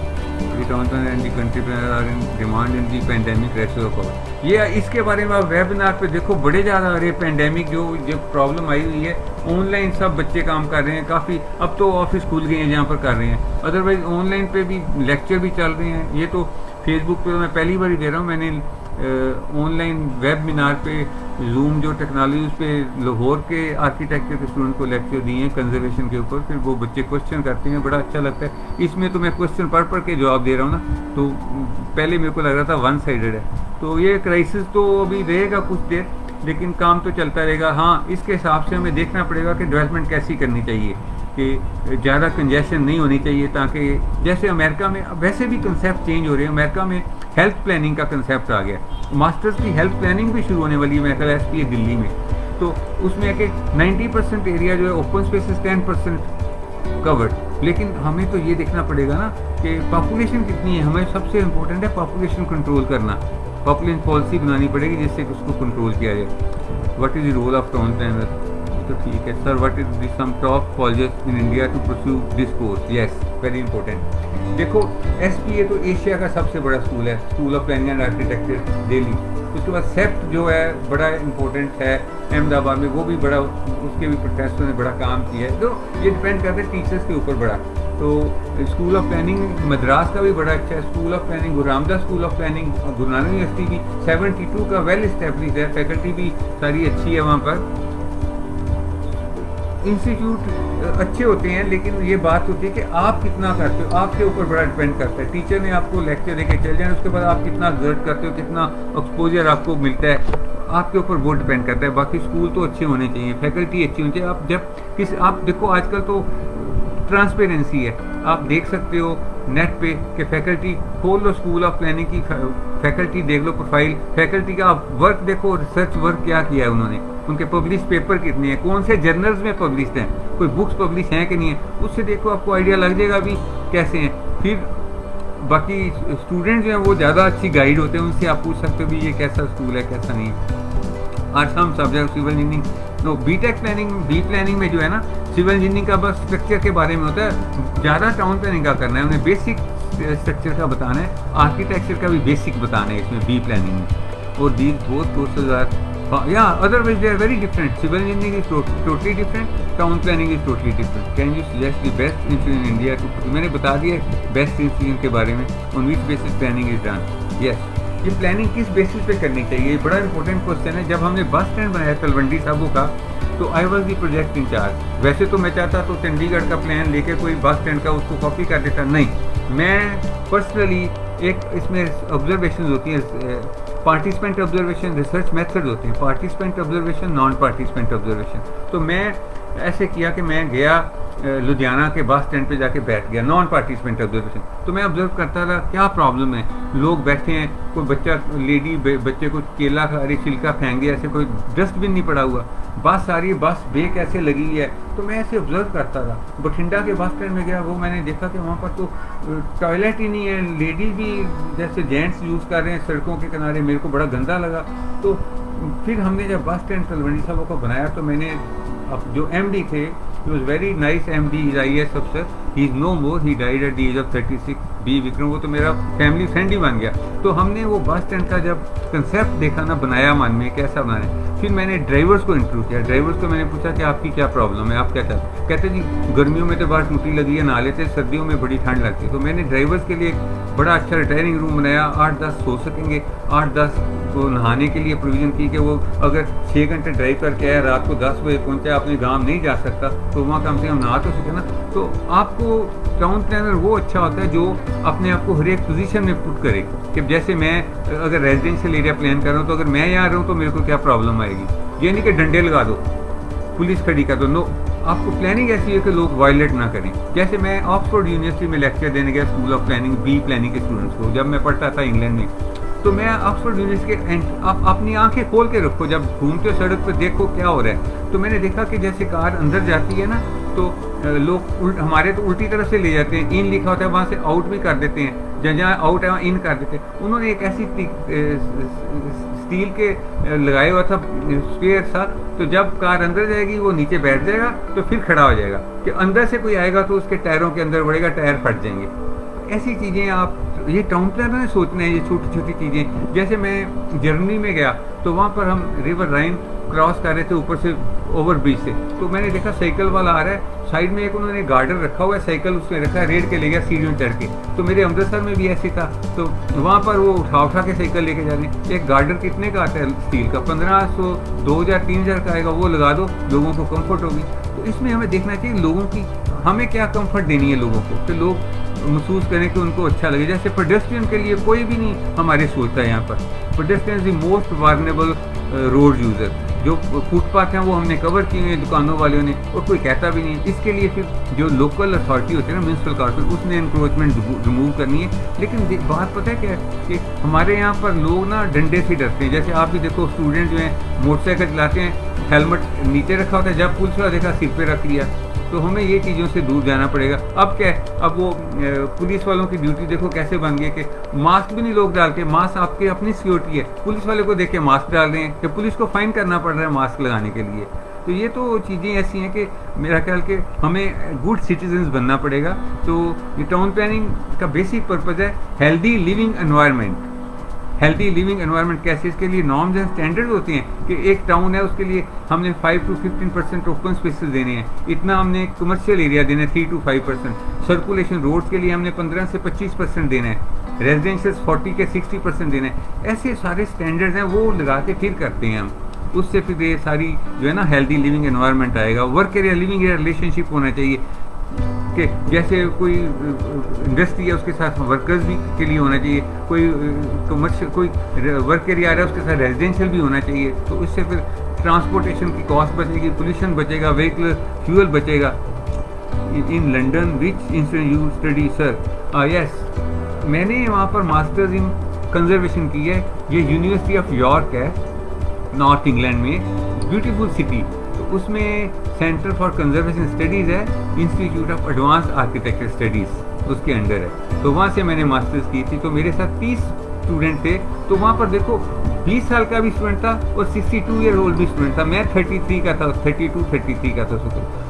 Demand in the pandemic restore. ये इसके बारे में आप वेबिनार पे देखो, बड़े ज़्यादा आ रहे पेंडेमिक जो प्रॉब्लम आई हुई है, ऑनलाइन सब बच्चे काम कर रहे हैं काफ़ी। अब तो ऑफिस खुल गए हैं जहाँ पर कर रहे हैं, अदरवाइज ऑनलाइन पे भी लेक्चर भी चल रहे हैं। ये तो फेसबुक पे तो मैं पहली बार ही दे रहा हूँ, मैंने ऑनलाइन वेबिनार पे जूम जो टेक्नोलॉजी उस पर लाहौर के आर्किटेक्चर के स्टूडेंट को लेक्चर दिए हैं कंजर्वेशन के ऊपर, फिर वो बच्चे क्वेश्चन करते हैं, बड़ा अच्छा लगता है। इसमें तो मैं क्वेश्चन पढ़ के जवाब दे रहा हूँ ना, तो पहले मेरे को लग रहा था वन साइडेड है। तो ये क्राइसिस तो अभी रहेगा कुछ देर, लेकिन काम तो चलता रहेगा। हाँ, इसके हिसाब से हमें देखना पड़ेगा कि डेवलपमेंट कैसी करनी चाहिए, कि ज़्यादा कंजेशन नहीं होनी चाहिए, ताकि जैसे अमेरिका में वैसे भी कंसेप्ट चेंज हो रहे हैं। अमेरिका में हेल्थ प्लानिंग का कंसेप्ट आ गया, मास्टर्स की हेल्थ प्लानिंग भी शुरू होने वाली है, मेरे ख्याल एसपीए दिल्ली में। तो उसमें है कि 90% एरिया जो है ओपन स्पेसेस, 10% कवर्ड। लेकिन हमें तो ये देखना पड़ेगा ना कि पॉपुलेशन कितनी है, हमें सबसे इम्पोर्टेंट है पॉपुलेशन कंट्रोल करना। पॉपुलेशन पॉलिसी बनानी पड़ेगी जिससे उसको कंट्रोल किया जाए। What is the role of town planner? तो ठीक है sir, what is some top colleges in India to pursue this course? Yes, very important. देखो, एसपीए तो एशिया का सबसे बड़ा स्कूल है, school of planning and architecture Delhi. उसके बाद सेप्ट जो है बड़ा इम्पोर्टेंट है अहमदाबाद में, वो भी बड़ा, उसके भी प्रोफेसर ने बड़ा काम किया है। तो ये डिपेंड करता है टीचर्स के ऊपर बड़ा। तो स्कूल ऑफ प्लानिंग मद्रास का भी बड़ा अच्छा है, school of planning Guru Ramdas school of planning Guru Nanak university भी 72 का वेल इस्टेब्लिश है, फैकल्टी भी सारी अच्छी है वहाँ पर। इंस्टीट्यूट अच्छे होते हैं, लेकिन ये बात होती है कि आप कितना करते हो, आपके ऊपर बड़ा डिपेंड करता है। टीचर ने आपको लेक्चर देके चल जाए, उसके बाद आप कितना एग्जर्ट करते हो, कितना एक्सपोजर आपको मिलता है, आपके ऊपर वो डिपेंड करता है। बाकी स्कूल तो अच्छे होने चाहिए, फैकल्टी अच्छी होनी चाहिए। आप जब आप देखो, आजकल तो ट्रांसपेरेंसी है, आप देख सकते हो नेट पे कि फैकल्टी खोल लो, स्कूल ऑफ प्लानिंग की फैकल्टी देख लो, प्रोफाइल फैकल्टी का आप वर्क देखो, रिसर्च वर्क क्या किया है उन्होंने, उनके पब्लिश पेपर कितने हैं, कौन से जर्नल्स में पब्लिश हैं, कोई बुक्स पब्लिश हैं कि नहीं है, उससे देखो आपको आइडिया लग जाएगा भी कैसे हैं। फिर बाकी स्टूडेंट जो हैं वो ज़्यादा अच्छी गाइड होते हैं, उनसे आप पूछ सकते हो भी ये कैसा स्कूल है कैसा नहीं है। आर्ट्स हम सब्जेक्ट सिविल इंजीनियरिंग, तो बीटेक प्लानिंग बी प्लानिंग में जो है ना, सिविल इंजीनियरिंग का बस स्ट्रक्चर के बारे में होता है, ज़्यादा टाउन प्लानिंग का करना है, उन्हें बेसिक स्ट्रक्चर का बताना है, आर्किटेक्चर का भी बेसिक बताना है इसमें बी प्लानिंग में। और दीज बोथ कोर्सेज आर या otherwise they are very different. Civil engineering is totally different, town planning is totally different. Can you suggest the best institute in India to? मैंने बता दिया best institute के बारे में, on which basis planning is done. Yes, ये planning किस basis पे करनी चाहिए, ये बड़ा इंपॉर्टेंट क्वेश्चन है। जब हमने बस स्टैंड बनाया तलवंडी साबो का, तो I was the project in-charge. वैसे तो मैं चाहता तो चंडीगढ़ का प्लान लेके कोई बस स्टैंड का उसको कॉपी कर देता, नहीं, मैं पर्सनली एक इसमें ऑब्जर्वेशन होती है, पार्टिसिपेंट ऑब्जर्वेशन, रिसर्च मेथड होते हैं, participant observation, non participant observation. तो मैं ऐसे किया कि मैं गया लुधियाना के बस स्टैंड पे जाके बैठ गया, नॉन पार्टिसिपेंट ऑब्जर्वेशन। तो मैं ऑब्जर्व करता था क्या प्रॉब्लम है, लोग बैठे हैं, कोई बच्चा लेडी बच्चे को केला खा रही, छिलका फेंक दिया, ऐसे कोई डस्टबिन नहीं पड़ा हुआ, बस सारी बस बे कैसे लगी है। तो मैं ऐसे ऑब्जर्व करता था। बठिंडा के बस स्टैंड में गया, वो मैंने देखा कि वहाँ पर तो टॉयलेट ही नहीं है, लेडीज भी जैसे जेंट्स यूज़ कर रहे हैं सड़कों के किनारे, मेरे को बड़ा गंदा लगा। तो फिर हमने जब बस स्टैंड तलवंडी साबो को बनाया, तो मैंने अब जो MD थे, he was very nice MD, he's IAS officer, he is no more, he died at the age of 36, B Vikram, वो तो मेरा फैमिली फ्रेंड ही बन गया। तो हमने वो बस स्टैंड का जब कंसेप्ट देखा ना, बनाया मन में कैसा बनाना है, फिर मैंने ड्राइवर्स को इंटरव्यू किया। ड्राइवर्स को मैंने पूछा कि आपकी क्या प्रॉब्लम है, आप क्या चाहते? कहते जी गर्मियों में तो बाहर टूटी लगी है, नहा लेते, सर्दियों में बड़ी ठंड लगती है। तो मैंने ड्राइवर्स के लिए एक बड़ा अच्छा रिटायरिंग रूम बनाया, 8-10 सो सकेंगे, 8-10 को नहाने के लिए प्रोविज़न की कि वो अगर 6 घंटे ड्राइव करके आया, रात को 10 बजे पहुँचा, अपने गाँव नहीं जा सकता, तो वहाँ कम से कम नहा तो सके ना। तो आपको टाउन प्लानर वो अच्छा होता है जो अपने आप को हर एक पोजीशन में पुट करे, कि जैसे मैं अगर रेजिडेंशियल एरिया प्लान कर रहा हूँ, तो अगर मैं यहाँ रहा हूँ तो मेरे को क्या प्रॉब्लम आएगी। ये नहीं कि डंडे लगा दो, पुलिस खड़ी कर दो, नो। आपको प्लानिंग ऐसी है कि लोग वायलेट ना करें। जैसे मैं ऑक्सफोर्ड यूनिवर्सिटी में लेक्चर देने गया school of planning B planning के स्टूडेंट्स को, जब मैं पढ़ता था इंग्लैंड में। तो मैं ऑक्सफोर्ड यूनिवर्सिटी के आप अपनी आंखें खोल के रखो, जब घूमते हो सड़क पर देखो क्या हो रहा है। तो मैंने देखा कि जैसे कार अंदर जाती है ना, तो लोग हमारे तो उल्टी तरफ से ले जाते हैं, इन लिखा होता है वहाँ से आउट भी कर देते हैं, जहाँ आउट है वहाँ इन कर देते। उन्होंने एक ऐसी स्टील के लगाया हुआ था स्पेयर सा, तो जब कार अंदर जाएगी वो नीचे बैठ जाएगा तो फिर खड़ा हो जाएगा, कि अंदर से कोई आएगा तो उसके टायरों के अंदर बढ़ेगा, टायर फट जाएंगे। ऐसी चीज़ें आप, ये टाउन प्लानर ने सोचना है, ये छोटी छोटी चीज़ें। जैसे मैं जर्मनी में गया तो वहाँ पर हम रिवर राइन क्रॉस कर रहे थे ऊपर से, ओवर ब्रिज से, तो मैंने देखा साइकिल वाला आ रहा है, साइड में एक उन्होंने गार्डर रखा हुआ है, साइकिल उसमें रखा है, रेड के ले गया सीढ़ियों चढ़ के। तो मेरे अमृतसर में भी ऐसे था, तो वहाँ पर वो उठा के साइकिल लेके जा रहे हैं। एक गार्डर कितने का आता है स्टील का? 1500, 2000, 3000 का आएगा, वो लगा दो, लोगों को कम्फर्ट होगी। तो इसमें हमें देखना चाहिए लोगों की, हमें क्या कम्फर्ट देनी है लोगों को, कि लोग महसूस करें कि उनको अच्छा लगे। जैसे पेडेस्ट्रियन के लिए कोई भी नहीं हमारे सोचता है यहाँ पर, pedestrian is the most vulnerable road user. जो फुटपाथ हैं वो हमने कवर किए हैं दुकानों वालों ने, और कोई कहता भी नहीं। इसके लिए फिर जो लोकल अथॉरिटी होती है ना, म्यूनसिपल कॉर्पोरेशन, उसने इंक्रोचमेंट रिमूव करनी है। लेकिन बात पता है क्या है कि हमारे यहाँ पर लोग ना डंडे से डरते हैं। जैसे आप भी देखो, स्टूडेंट जो हैं मोटरसाइकिल चलाते हैं, हेलमेट नीचे रखा होता है, जब पुलिस वाला देखा सिर पे रख लिया। तो हमें ये चीज़ों से दूर जाना पड़ेगा। अब क्या है, अब वो पुलिस वालों की ड्यूटी देखो कैसे बन गई कि मास्क भी नहीं लोग डाल के, मास्क आपकी अपनी सिक्योरिटी है, पुलिस वाले को देख के मास्क डाल रहे हैं कि पुलिस को फाइन करना पड़ रहा है मास्क लगाने के लिए। तो ये तो चीज़ें ऐसी हैं कि मेरा ख्याल कि हमें गुड सिटीजन्स बनना पड़ेगा। तो ये टाउन प्लानिंग का बेसिक पर्पज़ है healthy living environment. Healthy living environment कैसे, इसके लिए नॉर्म्स एंड स्टैंडर्ड्स होती हैं कि एक टाउन है उसके लिए हमने 5 to 15% ओपन स्पेसेस देने हैं, इतना हमने कमर्शियल एरिया देना है 3 to 5%, सर्कुलेशन रोड्स के लिए हमने 15 से 25% देना है, रेजिडेंशियल 40 के 60% देना है। ऐसे सारे स्टैंडर्ड्स हैं, वो लगा के फिर करते हैं हम, उससे फिर ये सारी जो है ना हेल्दी लिविंग एनवायरनमेंट आएगा। Work area, living area relationship होना चाहिए कि जैसे कोई इंडस्ट्री है उसके साथ वर्कर्स भी के लिए होना चाहिए, कोई कमर्शियल कोई वर्क एरिया आ रहा है उसके साथ रेजिडेंशियल भी होना चाहिए। तो उससे फिर ट्रांसपोर्टेशन की कॉस्ट बचेगी, पोल्यूशन बचेगा, व्हीकल फ्यूल बचेगा। In London which institute you study sir? Yes, मैंने वहाँ पर मास्टर्स इन कंजर्वेशन की है। ये यूनिवर्सिटी ऑफ यॉर्क है, नॉर्थ इंग्लैंड में, ब्यूटीफुल सिटी। तो उसमें सेंटर फॉर कंजर्वेशन स्टडीज़ है, institute of advance architecture studies उसके अंडर है। तो वहाँ से मैंने मास्टर्स की थी। तो मेरे साथ 30 स्टूडेंट थे। तो वहाँ पर देखो 20 साल का भी स्टूडेंट था और 62 ईयर ओल्ड भी स्टूडेंट था। मैं 33 का था, 32, 33 का था।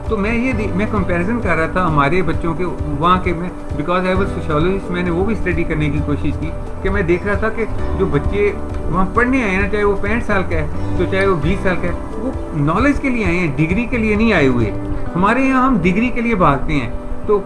तो मैं कंपैरिजन कर रहा था हमारे बच्चों के वहाँ के में, बिकॉज आई वाज सोशियोलॉजिस्ट, मैंने वो भी स्टडी करने की कोशिश की कि मैं देख रहा था कि जो बच्चे वहाँ पढ़ने आए ना, चाहे वो 65 साल का है तो चाहे वो 20 साल का है, वो नॉलेज के लिए आए हैं, डिग्री के लिए नहीं आए हुए। हमारे यहाँ हम डिग्री के लिए भागते हैं। तो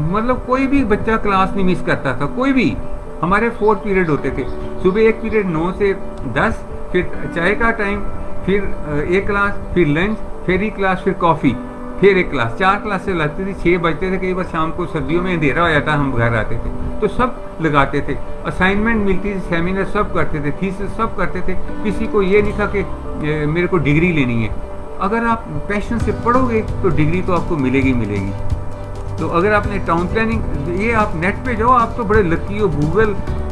मतलब कोई भी बच्चा क्लास नहीं मिस करता था, कोई भी। हमारे 4 पीरियड होते थे, सुबह एक पीरियड 9 से 10, फिर चाय का टाइम, फिर एक क्लास, फिर लंच, फिर एक क्लास, फिर कॉफ़ी, फिर एक क्लास। 4 क्लास से लगती थी, 6 बजते थे। कई बार शाम को सर्दियों में अंधेरा हो जाता, हम घर आते थे तो सब लगाते थे। असाइनमेंट मिलती थी, सेमिनार सब करते थे, थीसिस सब करते थे। किसी को ये नहीं था कि मेरे को डिग्री लेनी है। अगर आप पैशन से पढ़ोगे तो डिग्री तो आपको मिलेगी मिलेगी। तो अगर आपने टाउन प्लानिंग, ये आप नेट पे जाओ, आप तो बड़े लकी हो,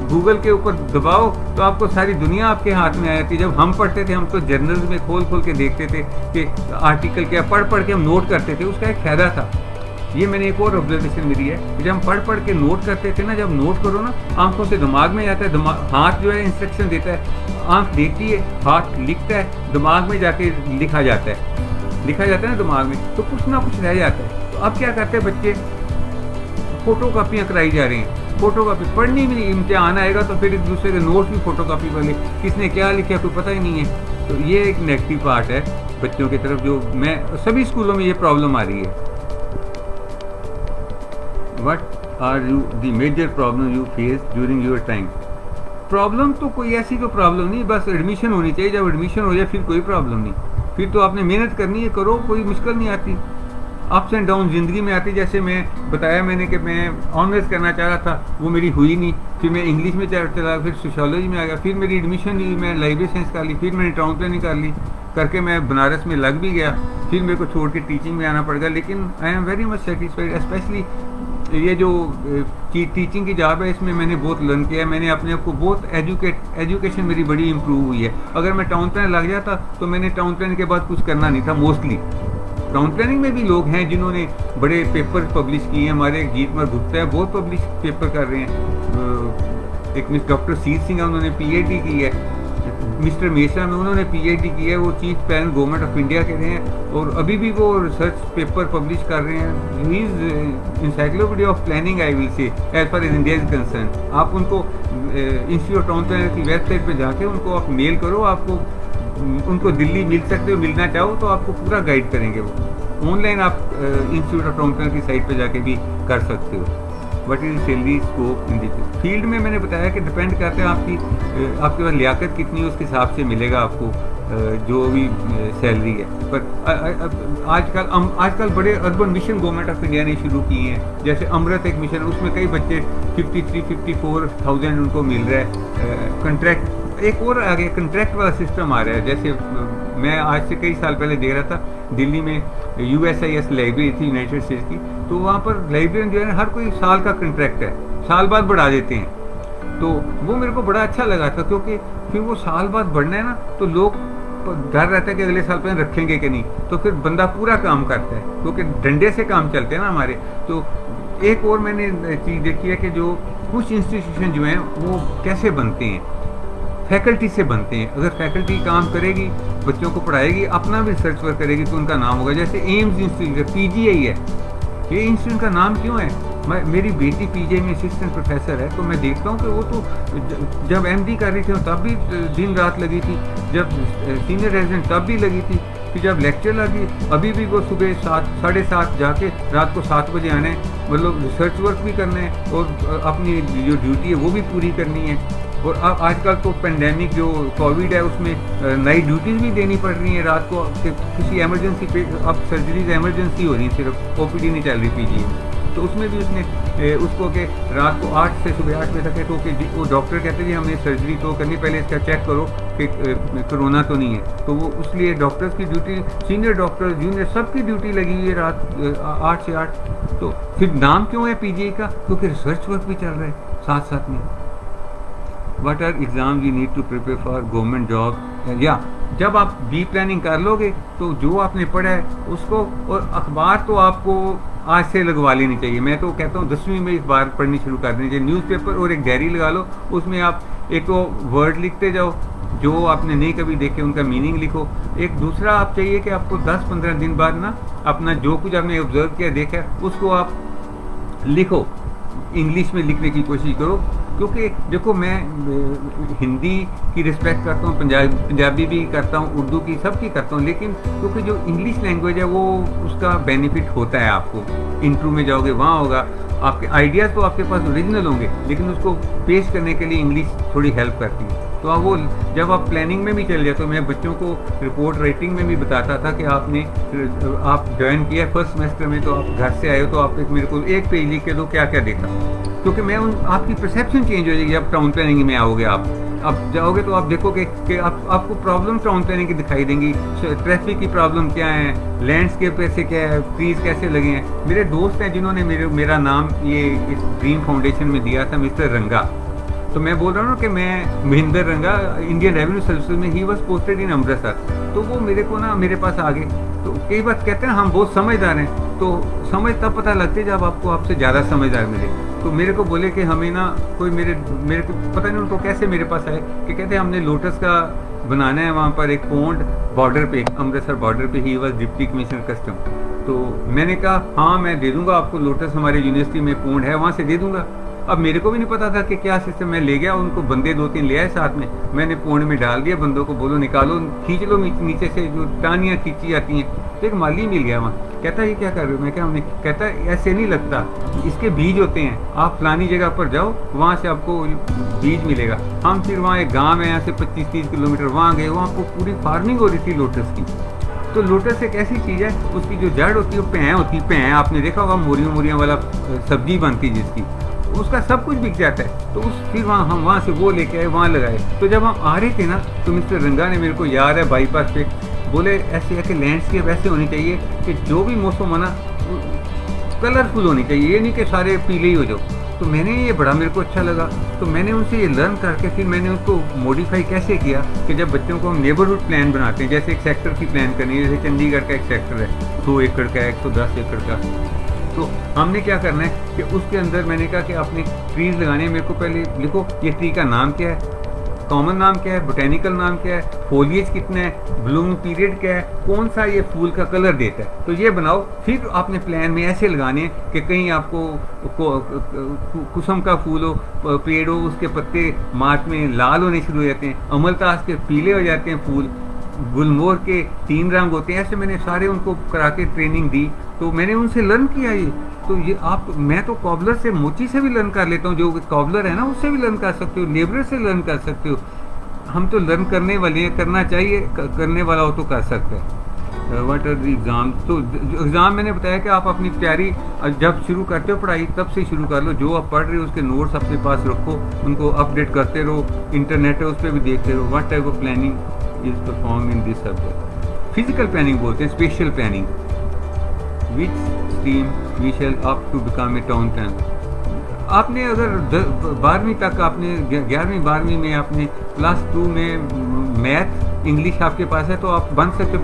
गूगल के ऊपर दबाओ तो आपको सारी दुनिया आपके हाथ में आ जाती है। जब हम पढ़ते थे, हम तो जर्नल्स में खोल खोल के देखते थे कि आर्टिकल क्या, पढ़ के हम नोट करते थे। उसका एक फायदा था। ये मैंने एक और ऑब्जर्वेशन मेरी है कि जब हम पढ़ के नोट करते थे ना, जब नोट करो ना, आंखों से दिमाग में जाता है, दिमाग, हाथ जो है इंस्ट्रक्शन देता है, आंख देखती है, हाथ लिखता है, दिमाग में जाके लिखा जाता है ना दिमाग में, तो कुछ ना कुछ रह जाता है। तो अब क्या करते हैं बच्चे, फोटो कापियाँ कराई जा रही हैं, फोटो कापी पढ़नी भी नहीं, इम्तिहान आएगा तो फिर एक दूसरे के नोट भी फोटो कापी वाले, किसने क्या लिखा कोई पता ही नहीं है। तो ये एक नेगेटिव पार्ट है बच्चों की तरफ, जो मैं सभी स्कूलों में ये प्रॉब्लम आ रही है। What are you the major problem you face during your time? Problem तो कोई ऐसी तो प्रॉब्लम नहीं, बस एडमिशन होनी चाहिए। जब एडमिशन हो जाए फिर कोई प्रॉब्लम नहीं, फिर तो आपने मेहनत करनी है, करो, कोई मुश्किल नहीं आती। अप्स एंड डाउन ज़िंदगी में आती। जैसे मैं बताया मैंने कि मैं ऑनर्स करना चाह रहा था, वो मेरी हुई नहीं, फिर मैं इंग्लिश में चला, फिर सोशियोलॉजी में आ गया, फिर मेरी एडमिशन हुई, मैं लाइब्रेरी साइंस कर ली, फिर मैंने टाउन प्लानिंग कर ली, करके मैं बनारस में लग भी गया, फिर मेरे को छोड़ के टीचिंग में आना पड़ गया। लेकिन I am very much satisfied, specially ये जो टीचिंग की जॉब है, इसमें मैंने बहुत लर्न किया है। मैंने अपने आप को बहुत एजुकेशन मेरी बड़ी इंप्रूव हुई है। अगर मैं टाउन प्लान लग जाता तो मैंने टाउन प्लान के बाद कुछ करना नहीं था मोस्टली। टाउन प्लानिंग में भी लोग हैं जिन्होंने बड़े पेपर पब्लिश किए हैं। हमारे जीतमर गुप्ता है, बहुत पब्लिश पेपर कर रहे हैं। एक डॉक्टर सीर सिंह है, उन्होंने PhD की है। मिस्टर मेसा में उन्होंने PhD की है, वो chief plan government of India के रहे हैं और अभी भी वो रिसर्च पेपर पब्लिश कर रहे हैं। He is encyclopedia of planning, I will say, as far as India is concern. आप उनको इंस्टीट्यूट ऑफ टाउन प्लानर की वेबसाइट पर जाके उनको आप मेल करो, आपको उनको दिल्ली मिल सकते हो, मिलना चाहो तो आपको पूरा गाइड करेंगे वो। ऑनलाइन आप इंस्टीट्यूट ऑफ टाउन प्लानर की साइट पर जाके भी कर सकते हो। What is salary scope in this field में मैंने बताया कि डिपेंड करते हैं आपकी आपके पास लियाकत कितनी है, उसके हिसाब से मिलेगा आपको जो भी सैलरी है। पर आजकल बड़े urban mission government of India ने शुरू किए हैं, जैसे अमृत एक मिशन, उसमें कई बच्चे 53-54,000 उनको मिल रहा है। कंट्रैक्ट एक और आगे कंट्रैक्ट वाला सिस्टम आ रहा है। जैसे मैं आज से कई साल पहले देख रहा था, दिल्ली में USIS लाइब्रेरी थी यूनाइटेड स्टेट्स की, तो वहाँ पर लाइब्रेरियन जो है ना, हर कोई साल का कंट्रैक्ट है, साल बाद बढ़ा देते हैं। तो वो मेरे को बड़ा अच्छा लगा था, क्योंकि फिर वो साल बाद बढ़ना है ना, तो लोग डर रहता है कि अगले साल पहले रखेंगे कि नहीं, तो फिर बंदा पूरा काम करता है, क्योंकि डंडे से काम चलते हैं ना हमारे। तो एक और मैंने चीज़ देखी है कि जो कुछ इंस्टीट्यूशन जो हैं वो कैसे बनते हैं, फैकल्टी से बनते हैं। अगर फैकल्टी काम करेगी, बच्चों को पढ़ाएगी, अपना भी रिसर्च वर्क करेगी, तो उनका नाम होगा। जैसे एम्स इंस्टीट्यूट, PGI है, ये इंस्टीट्यूट का नाम क्यों है? मेरी बेटी PGI में असिस्टेंट प्रोफेसर है, तो मैं देखता हूँ कि वो तो जब MD कर रही थी तब भी दिन रात लगी थी, जब सीनियर रेजिडेंट तब भी लगी थी, फिर जब लेक्चर लगी अभी भी वो सुबह 7, 7:30 जाके रात को 7 बजे आना है, मतलब रिसर्च वर्क भी करना है और अपनी जो ड्यूटी है वो भी पूरी करनी है। और अब आजकल तो पेंडेमिक जो कोविड है उसमें नई ड्यूटीज़ भी देनी पड़ रही हैं रात को, किसी एमरजेंसी पे। अब सर्जरीज एमरजेंसी हो रही है, सिर्फ OPD नहीं चल रही PGI में, तो उसमें भी उसने उसको कि रात को 8 से सुबह 8 बजे तक है, तो कि वो डॉक्टर कहते हैं हमने सर्जरी तो करनी, पहले इसका चेक करो कि कोरोना तो नहीं है। तो वो उसलिए डॉक्टर्स की ड्यूटी, सीनियर डॉक्टर, जूनियर, सबकी ड्यूटी लगी हुई है रात 8 से 8। तो फिर नाम क्यों है PGI का? क्योंकि रिसर्च वर्क भी चल रहा है साथ साथ में। What are exams we need to prepare for government job? या जब आप बी प्लानिंग कर लोगे तो जो आपने पढ़ा है उसको, और अखबार तो आपको आज से लगवा लेनी चाहिए। मैं तो कहता हूँ 10वीं में इस बार पढ़नी शुरू कर देनी चाहिए। न्यूज़पेपर और एक डायरी लगा लो, उसमें आप एक तो वर्ड लिखते जाओ जो आपने नहीं कभी देखे, उनका मीनिंग लिखो। एक दूसरा आप चाहिए कि आपको 10-15 दिन बाद ना अपना जो कुछ आपने ऑब्जर्व किया, देखा, उसको आप लिखो, इंग्लिश में लिखने की कोशिश करो। क्योंकि देखो मैं हिंदी की रिस्पेक्ट करता हूँ, पंजाबी भी करता हूँ, उर्दू की, सबकी करता हूँ, लेकिन क्योंकि जो इंग्लिश लैंग्वेज है वो उसका बेनिफिट होता है आपको। इंटरव्यू में जाओगे वहाँ होगा, आपके आइडियाज़ तो आपके पास ओरिजिनल होंगे, लेकिन उसको पेश करने के लिए इंग्लिश थोड़ी हेल्प करती है। तो आप वो जब आप प्लानिंग में भी चल जाए, तो मैं बच्चों को रिपोर्ट राइटिंग में भी बताता था कि आप ज्वाइन किया फर्स्ट सेमेस्टर में, तो आप घर से आए हो तो आप मेरे को एक पेज लिख के दो क्या क्या देखा, क्योंकि मैं आपकी परसेप्शन चेंज हो जाएगी। आप टाउन प्लानिंग में आओगे, आप जाओगे तो आप देखोगे कि आपको प्रॉब्लम टाउन प्लानिंग की दिखाई देंगी। ट्रैफिक की प्रॉब्लम क्या है, लैंडस्केप कैसे क्या है, ट्रीज कैसे लगे हैं। मेरे दोस्त हैं जिन्होंने मेरा नाम ये इस ड्रीम फाउंडेशन में दिया था, मिस्टर रंगा। तो मैं बोल रहा हूँ कि मैं महेंद्र रंगा, इंडियन रेवेन्यू सर्विसेज में, he was posted in Amritsar. तो वो मेरे पास आ गए। तो कई बार कहते हैं हम बहुत समझदार हैं, तो समझ तब पता लगती है जब आपसे ज़्यादा समझदार मिले। तो मेरे को बोले कि हमें ना कोई मेरे को पता नहीं उनको कैसे मेरे पास आए कि कहते हैं हमने लोटस का बनाना है वहाँ पर एक पॉन्ड बॉर्डर पे, अमृतसर बॉर्डर पे। He was deputy commissioner custom. तो मैंने कहा हाँ मैं दे दूँगा आपको, लोटस हमारे यूनिवर्सिटी में पॉन्ड है, वहाँ से दे दूँगा। अब मेरे को भी नहीं पता था कि क्या सिस्टम। मैं ले गया, उनको बंदे 2-3 ले आए साथ में, मैंने पौंड में डाल दिया, बंदों को बोलो निकालो, खींच लो नीचे से, जो टानियाँ खींची जाती हैं। तो एक माली मिल गया वहाँ, कहता ये क्या कर रहे हो? मैं क्या, हमने कहता ऐसे नहीं लगता, इसके बीज होते हैं, आप फलानी जगह पर जाओ, वहाँ से आपको बीज मिलेगा। हम फिर वहाँ एक गाँव है यहाँ से 25-30 किलोमीटर, वहाँ गए, वहाँ को पूरी फार्मिंग हो रही थी लोटस की। तो लोटस एक ऐसी चीज़ है, उसकी जो जड़ होती है वो पैं होती है, पैं आपने देखा होगा, मोरियों वाला सब्जी बनती जिसकी, उसका सब कुछ बिक जाता है। तो फिर हम वहाँ से वो लेके आए, वहाँ लगाए। तो जब हम आ रहे थे ना, तो मिस्टर रंगा ने, मेरे को याद है, बाईपास पे बोले ऐसे है कि लैंडस्केप ऐसे होनी चाहिए कि जो भी मौसम हो ना कलरफुल होनी चाहिए, ये नहीं कि सारे पीले ही हो जाओ। तो मैंने ये बड़ा मेरे को अच्छा लगा, तो मैंने उनसे ये लर्न करके फिर मैंने उसको मॉडिफाई कैसे किया कि जब बच्चों को हम नेबरहुड प्लान बनाते हैं, जैसे एक सेक्टर की प्लान करनी है, जैसे चंडीगढ़ का एक सेक्टर है 100 एकड़ का, 110 एकड़ का, तो हमने क्या करना है कि उसके अंदर मैंने कहा कि आपने ट्रीज लगाने हैं, मेरे को पहले लिखो ये ट्री का नाम क्या है, कॉमन नाम क्या है, बोटेनिकल नाम क्या है, फोलिएज कितना है, ब्लूम पीरियड क्या है, कौन सा ये फूल का कलर देता है, तो ये बनाओ। फिर आपने प्लान में ऐसे लगाने हैं कि कहीं आपको कुसुम का फूल हो, पेड़ हो, उसके पत्ते मार्च में लाल होने शुरू हो जाते हैं, अमलतास के पीले हो जाते हैं फूल, गुलमोहर के 3 रंग होते हैं, ऐसे मैंने सारे उनको करा के ट्रेनिंग दी। तो मैंने उनसे लर्न किया ये। तो ये आप, मैं तो कॉबलर से, मोची से भी लर्न कर लेता हूँ, जो कॉबलर है ना उससे भी लर्न कर सकते हो, लेबरर से लर्न कर सकते हो। हम तो लर्न करने वाले हैं, करना चाहिए, करने वाला हो तो कर सकते हैं। व्हाट आर द एग्ज़ाम, तो एग्ज़ाम मैंने बताया कि आप अपनी तैयारी जब शुरू करते हो पढ़ाई तब से शुरू कर लो, जो आप पढ़ रहे हो उसके नोट्स अपने पास रखो, उनको अपडेट करते रहो, इंटरनेट है उस पर भी देखते रहो। What type of planning is perform in this subject. Physical planning बोलते हैं, special planning, which stream we shall up to become a town plan. आपने अगर 12वीं तक, आपने 11वीं 12वीं में आपने +2 में मैथ इंग्लिश आपके पास है तो आप बन सकते हो।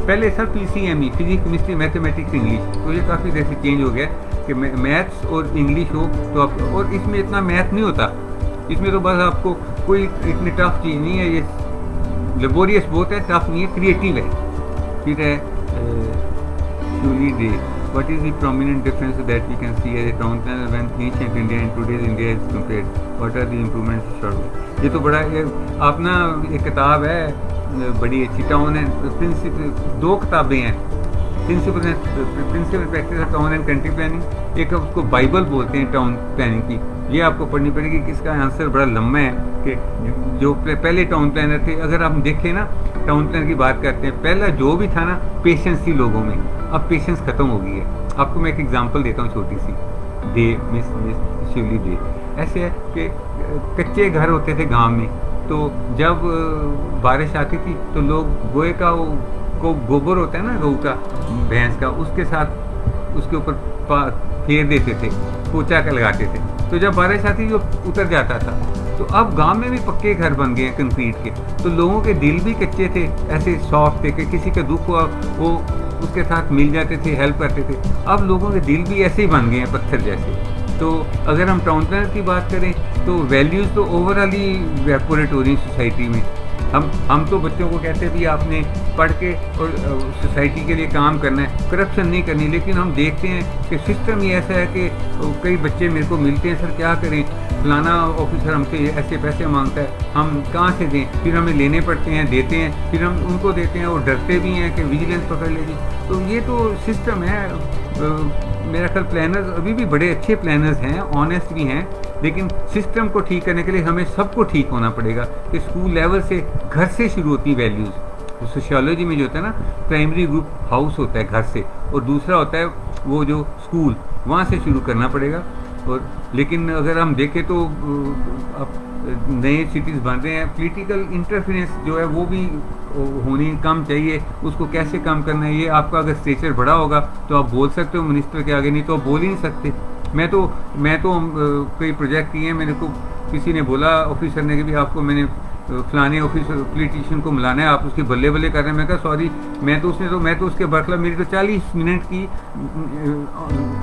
पहले sir PCME, physics chemistry mathematics English, तो ये काफ़ी जैसे चेंज हो गया कि मैथ्स और इंग्लिश हो तो आप, और इसमें इतना मैथ नहीं होता, इसमें तो बस आपको कोई इतनी टफ चीज़ नहीं है, ये लेबोरियस बहुत है, टफ नहीं है, क्रिएटिव है। फिर है day, what is the prominent difference that we can see as a town planner when ancient India and today's India is compared? What are the improvements short? ये तो बड़ा, ये आप ना, एक किताब है बड़ी अच्छी, टाउन एंड प्रिंसिपल, 2 किताबें हैं, principle practice of town and country planning, एक उसको बाइबल बोलते हैं टाउन प्लानिंग की, ये आपको पढ़नी पड़ेगी। किसका आंसर बड़ा लंबा है कि जो पहले टाउन प्लानर थे, अगर आप देखें ना, टाउन प्लानर की बात करते हैं, पहला जो भी था ना, पेशेंस थी लोगों में, अब पेशेंस खत्म हो गई है। आपको मैं एक एग्जांपल देता हूँ छोटी सी, दे मिस शिवली दे, ऐसे है कि कच्चे घर होते थे गांव में, तो जब बारिश आती थी तो लोग गोए का को गोबर होता है ना गऊ का, भैंस का, उसके साथ उसके ऊपर फेर देते थे, पोछा का लगाते थे, तो जब बारिश आती वो उतर जाता था। तो अब गांव में भी पक्के घर बन गए हैं कंक्रीट के, तो लोगों के दिल भी कच्चे थे, ऐसे सॉफ्ट थे कि किसी का दुख हुआ वो उसके साथ मिल जाते थे, हेल्प करते थे। अब लोगों के दिल भी ऐसे ही बन गए हैं, पत्थर जैसे। तो अगर हम टाउन प्लानर की बात करें तो वैल्यूज़ तो ओवरऑल ही इवेपोरेट हो रही सोसाइटी में। हम तो बच्चों को कहते हैं भी आपने पढ़ के और सोसाइटी के लिए काम करना है, करप्शन नहीं करनी, लेकिन हम देखते हैं कि सिस्टम ही ऐसा है कि कई बच्चे मेरे को मिलते हैं, सर क्या करें, फलाना ऑफिसर हमसे ऐसे पैसे मांगता है, हम कहाँ से दें, फिर हमें लेने पड़ते हैं, देते हैं, फिर हम उनको देते हैं, और डरते भी हैं कि विजिलेंस पकड़ लेगी। तो ये तो सिस्टम है। मेरा ख्याल प्लानर्स अभी भी बड़े अच्छे प्लानर्स हैं, ऑनेस्ट भी हैं, लेकिन सिस्टम को ठीक करने के लिए हमें सबको ठीक होना पड़ेगा कि स्कूल लेवल से, घर से शुरू होती है वैल्यूज़। तो सोशियोलॉजी में जो होता है ना, प्राइमरी ग्रुप हाउस होता है घर से, और दूसरा होता है वो जो स्कूल, वहाँ से शुरू करना पड़ेगा। और लेकिन अगर हम देखें तो अब नए सिटीज़ बन रहे हैं, पॉलिटिकल इंटरफेरेंस जो है वो भी होनी कम चाहिए, उसको कैसे कम करना है, ये आपका अगर स्टेचर बड़ा होगा तो आप बोल सकते हो मिनिस्टर के आगे, नहीं तो आप बोल ही नहीं सकते। मैं तो कई प्रोजेक्ट किए हैं, मेरे को किसी ने बोला, ऑफिसर ने, कि भी आपको मैंने फलाने ऑफिसर पॉलिटिशियन को मिलाना है, आप उसके बल्ले बल्ले कर रहे हैं। मैं कहा सॉरी, मैं तो उसके बरखिलाफ, मेरी तो 40 मिनट की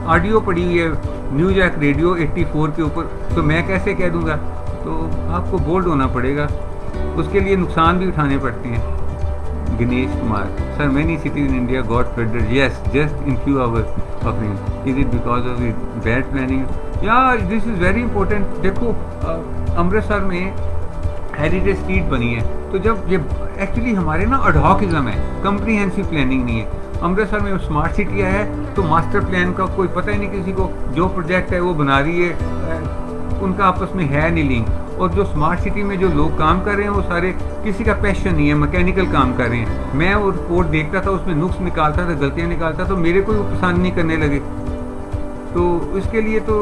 ऑडियो पड़ी हुई है न्यूज़ एक्ट रेडियो 84 के ऊपर, तो मैं कैसे कह दूंगा। तो आपको बोल्ड होना पड़ेगा, उसके लिए नुकसान भी उठाने पड़ते हैं। Ganesh Kumar, sir, many cities in India got flooded. Yes, just in few hours of rain. Is it because of the bad planning? Yeah, this is very important. देखो अमृतसर में हेरिटेज स्ट्रीट बनी है, तो जब ये एक्चुअली हमारे ना अडहॉकिज्म है, कंप्रीहेंसिव प्लानिंग नहीं है। अमृतसर में स्मार्ट सिटी है तो मास्टर प्लान का कोई पता ही नहीं किसी को, जो प्रोजेक्ट है वो बना रही है, उनका आपस में है नहीं लिंक। और जो स्मार्ट सिटी में जो लोग काम कर रहे हैं वो सारे, किसी का पैशन नहीं है, मैकेनिकल काम कर रहे हैं। मैं वो रिपोर्ट देखता था, उसमें नुक्स निकालता था, गलतियाँ निकालता, तो मेरे को पसंद नहीं करने लगे। तो इसके लिए तो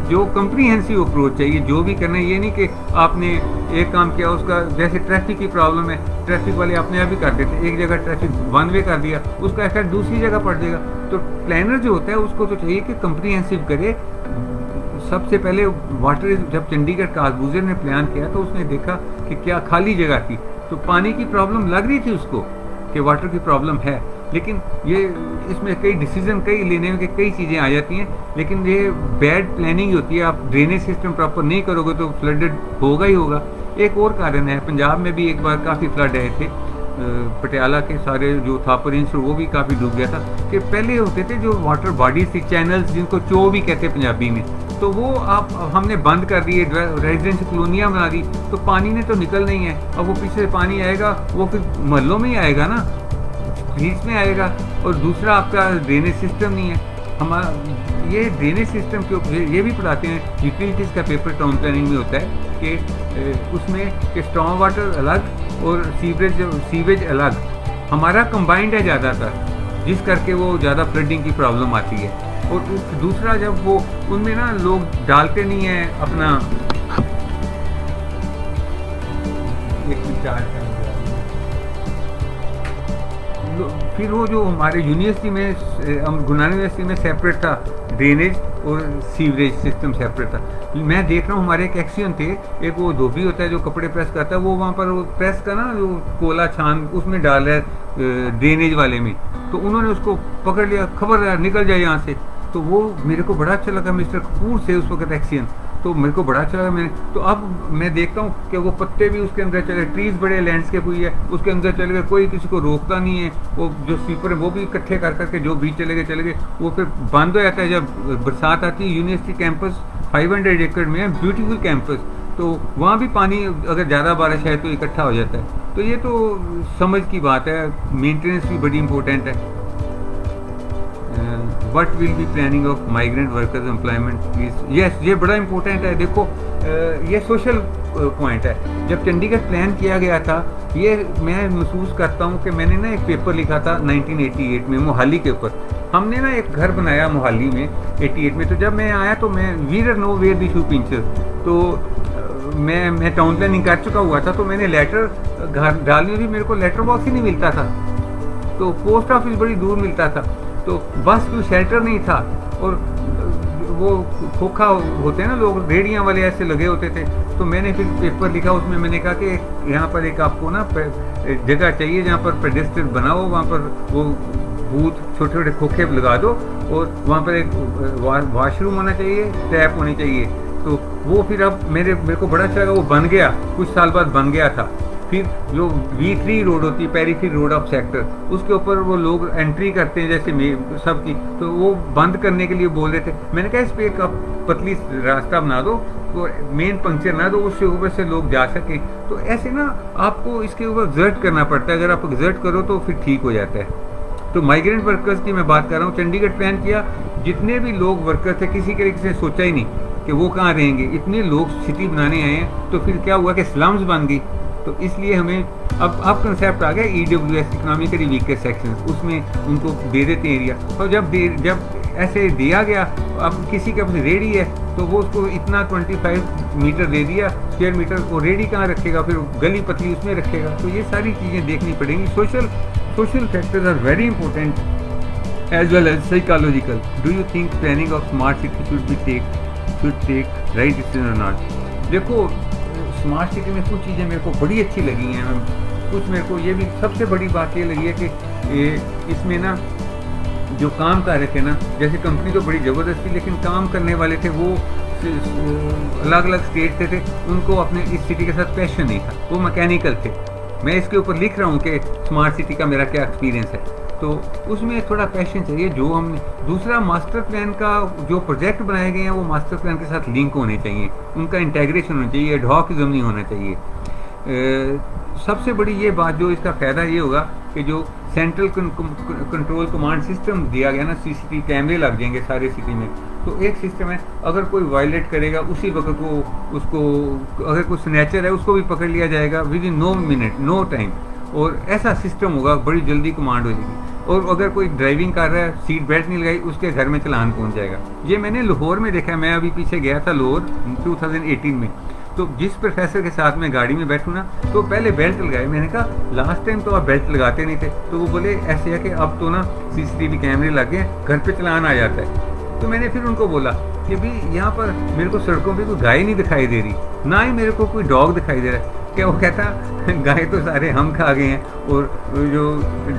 जो कंप्रीहेंसिव अप्रोच चाहिए, जो भी करना है, ये नहीं कि आपने एक काम किया उसका, जैसे ट्रैफिक की प्रॉब्लम है, ट्रैफिक वाले अपने आप ही कर देते, एक जगह ट्रैफिक 1 वे कर दिया, उसका इफेक्ट दूसरी जगह पड़ जाएगा। तो प्लानर जो होता है उसको तो चाहिए कि कंप्रीहेंसिव करे, सबसे पहले वाटर, जब चंडीगढ़ काजबूजर ने प्लान किया तो उसने देखा कि क्या खाली जगह थी, तो पानी की प्रॉब्लम लग रही थी उसको कि वाटर की प्रॉब्लम है, लेकिन ये इसमें कई डिसीजन कई लेने में कई चीज़ें आ जाती हैं, लेकिन ये बैड प्लानिंग होती है। आप ड्रेनेज सिस्टम प्रॉपर नहीं करोगे तो फ्लडेड होगा ही होगा। एक और कारण है, पंजाब में भी एक बार काफ़ी फ्लड आए थे, पटियाला के सारे जो थापर रेंज वो भी काफ़ी डूब गया था। कि पहले होते थे जो वाटर बॉडीज थी, चैनल्स जिनको चो भी कहते हैं पंजाबी में, तो वो आप हमने बंद कर दिए, रेजिडेंशियल कॉलोनियाँ बना दी, तो पानी ने तो निकल नहीं है। अब वो पीछे से पानी आएगा वो फिर महलों में ही आएगा ना, बीच में आएगा। और दूसरा आपका ड्रेनेज सिस्टम नहीं है हमारा। ये ड्रेनेज सिस्टम के ऊपर ये भी पढ़ाते हैं, यूटिलिटीज़ का पेपर टाउन प्लानिंग में होता है कि उसमें कि स्टॉर्म वाटर अलग और सीवेज अलग, हमारा कंबाइंड है ज़्यादातर, जिस करके वो ज़्यादा फ्लडिंग की प्रॉब्लम आती है। और दूसरा जब वो उनमें ना लोग डालते नहीं हैं अपना फिर वो जो हमारे यूनिवर्सिटी में गुरु नानक यूनिवर्सिटी में सेपरेट था ड्रेनेज और सीवरेज सिस्टम सेपरेट था। मैं देख रहा हूँ हमारे एक एक्सियन थे, एक वो धोबी होता है जो कपड़े प्रेस करता है, वो वहाँ पर वो प्रेस का ना जो कोला छान उसमें डाल रहा है ड्रेनेज वाले में, तो उन्होंने उसको पकड़ लिया, खबर निकल जाए यहाँ से। तो वो मेरे को बड़ा अच्छा लगा, मिस्टर कपूर से उस वक्त एक्सियन, तो मेरे को बड़ा अच्छा लगा। मैंने तो अब मैं देखता हूँ कि वो पत्ते भी उसके अंदर चले, ट्रीज बड़े लैंडस्केप हुई है उसके अंदर चले गए, कोई किसी को रोकता नहीं है। वो जो स्वीपर है वो भी इकट्ठे कर करके जो बीच चले गए, वो फिर बंद हो जाता है जब बरसात आती है। यूनिवर्सिटी कैंपस 500 एकड़ में है, ब्यूटीफुल कैंपस, तो वहाँ भी पानी अगर ज़्यादा बारिश है तो इकट्ठा हो जाता है। तो ये तो समझ की बात है, मेंटेनेंस भी बड़ी इंपॉर्टेंट है। What will be planning of migrant workers employment please. Yes, ये बड़ा इंपॉर्टेंट है। देखो ये सोशल पॉइंट है। जब चंडीगढ़ प्लान किया गया था, ये मैं महसूस करता हूँ कि मैंने ना एक पेपर लिखा था 1988 में मोहाली के ऊपर। हमने ना एक घर बनाया मोहाली में 88 में। तो जब मैं आया तो मैं वीर know where the shoe pinches, तो मैं टाउन प्लानिंग कर चुका हुआ था, तो मैंने लेटर घर डालनी थी, मेरे को लेटर बॉक्स ही नहीं मिलता था, तो पोस्ट ऑफिस बड़ी दूर मिलता था, तो बस कोई शेल्टर नहीं था। और वो खोखा होते हैं ना लोग, रेडियाँ वाले ऐसे लगे होते थे। तो मैंने फिर पेपर लिखा, उसमें मैंने कहा कि यहाँ पर एक आपको ना जगह चाहिए जहाँ पर पेडेस्ट्रियन बनाओ, वहाँ पर वो बूथ छोटे छोटे खोखे लगा दो, और वहाँ पर एक वॉशरूम होना चाहिए, टैप होनी चाहिए। तो वो फिर अब मेरे को बड़ा अच्छा लगा, वो बन गया, कुछ साल बाद बन गया था। फिर जो V3 रोड होती है, पेरीफेरी रोड ऑफ सेक्टर, उसके ऊपर वो लोग एंट्री करते हैं जैसे सबकी, तो वो बंद करने के लिए बोल रहे थे। मैंने कहा इस पर एक पतली रास्ता बना दो, तो मेन पंक्चर बना दो, उसके ऊपर से लोग जा सकें। तो ऐसे ना आपको इसके ऊपर एग्जर्ट करना पड़ता है, अगर आप एग्जर्ट करो तो फिर ठीक हो जाता है। तो माइग्रेंट वर्कर्स की मैं बात कर रहा हूँ, चंडीगढ़ प्लान किया, जितने भी लोग वर्कर थे किसी तरीके से सोचा ही नहीं कि वो कहाँ रहेंगे, इतने लोग सिटी बनाने आए हैं। तो फिर क्या हुआ कि स्लम्स बन गई। तो इसलिए हमें अब कंसेप्ट आ गया EWS, इकोनॉमिकली वीकर सेक्शन, उसमें उनको दे देते हैं एरिया। और जब ऐसे दिया गया, अब किसी के पास रेडी है तो वो उसको इतना 25 मीटर दे दिया स्क्वायर मीटर, वो रेडी कहाँ रखेगा, फिर गली पतली उसमें रखेगा। तो ये सारी चीज़ें देखनी पड़ेंगी। Social factors are very important as well as psychological. Do you think planning of smart city should take right decision और नॉट? देखो स्मार्ट सिटी में कुछ चीज़ें मेरे को बड़ी अच्छी लगी हैं, कुछ मेरे को ये भी सबसे बड़ी बात ये लगी है कि इसमें ना जो काम कर रहे थे ना, जैसे कंपनी तो बड़ी ज़बरदस्त थी, लेकिन काम करने वाले थे वो अलग अलग स्टेट से थे, उनको अपने इस सिटी के साथ पैशन नहीं था, वो मैकेनिकल थे। मैं इसके ऊपर लिख रहा हूँ कि स्मार्ट सिटी का मेरा क्या एक्सपीरियंस है, तो उसमें थोड़ा पैशन चाहिए जो हमने। दूसरा, मास्टर प्लान का जो प्रोजेक्ट बनाए गए हैं वो मास्टर प्लान के साथ लिंक होने चाहिए, उनका इंटेग्रेशन होना चाहिए, एडहॉकिज्म नहीं होना चाहिए। सबसे बड़ी ये बात, जो इसका फ़ायदा ये होगा कि जो सेंट्रल कंट्रोल कमांड सिस्टम दिया गया ना, CCTV कैमरे लग जाएंगे सारे सिटी में। तो एक सिस्टम है, अगर कोई वायलेट करेगा उसी वक्त को उसको, अगर कोई स्नैचर है उसको भी पकड़ लिया जाएगा within no minute, no time. और ऐसा सिस्टम होगा, बड़ी जल्दी कमांड हो जाएगी। और अगर कोई ड्राइविंग कर रहा है, सीट बेल्ट नहीं लगाई, उसके घर में चालान पहुंच जाएगा। ये मैंने लाहौर में देखा, मैं अभी पीछे गया था लाहौर 2018 में। तो जिस प्रोफेसर के साथ मैं गाड़ी में बैठूँ ना, तो पहले बेल्ट लगाए। मैंने कहा लास्ट टाइम तो आप बेल्ट लगाते नहीं थे, तो वो बोले ऐसे है कि अब तो ना CCTV कैमरे लगे, घर पे चालान आ जाता है। तो मैंने फिर उनको बोला कि भी यहाँ पर मेरे को सड़कों पे कोई गाय नहीं दिखाई दे रही, ना ही मेरे को कोई डॉग दिखाई दे रहा है। क्या वो कहता गाय तो सारे हम खा गए हैं और जो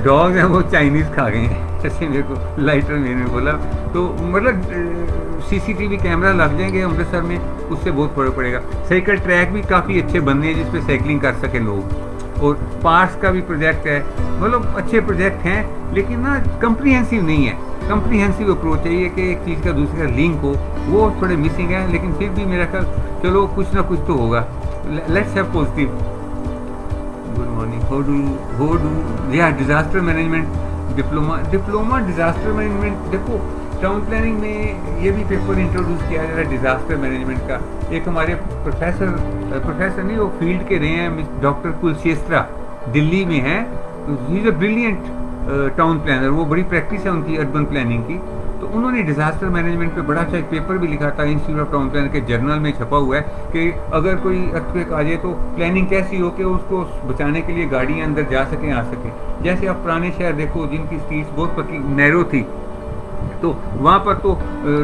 डॉग हैं वो चाइनीज़ खा गए हैं, ऐसे मेरे को लाइटर मैन ने बोला। तो मतलब सीसीटीवी कैमरा लग जाएंगे अमृतसर में, उससे बहुत फर्क पड़ेगा। साइकिल ट्रैक भी काफ़ी अच्छे बनने हैं जिस पे साइकिलिंग कर सके लोग, और पार्क्स का भी प्रोजेक्ट है, मतलब अच्छे प्रोजेक्ट हैं, लेकिन ना कम्प्रीहेंसिव नहीं है। कम्प्रीहेंसिव अप्रोच चाहिए कि एक चीज़ का दूसरे का लिंक हो, वो थोड़े मिसिंग है। लेकिन फिर भी मेरा ख्याल चलो कुछ ना कुछ तो होगा। Let's have positive. Good morning. How do ya disaster management diploma disaster management. देखो टाउन प्लानिंग में ये भी पेपर इंट्रोड्यूस किया जा रहा है डिज़ास्टर मैनेजमेंट का। एक हमारे प्रोफेसर नहीं, वो फील्ड के रहे हैं, डॉक्टर कुलशेस्त्रा, दिल्ली में हैं। He is a brilliant town planner, वो बड़ी प्रैक्टिस है उनकी अर्बन प्लानिंग की। तो उन्होंने डिज़ास्टर मैनेजमेंट पे बड़ा अच्छा एक पेपर भी लिखा था, इंस्टीट्यूट ऑफ टाउन प्लानर के जर्नल में छपा हुआ है कि अगर कोई अर्थक्वेक आ जाए तो प्लानिंग कैसी हो कि उसको बचाने के लिए गाड़ियाँ अंदर जा सकें आ सकें। जैसे आप पुराने शहर देखो जिनकी स्ट्रीट्स बहुत पतली नैरो थी, तो वहाँ पर तो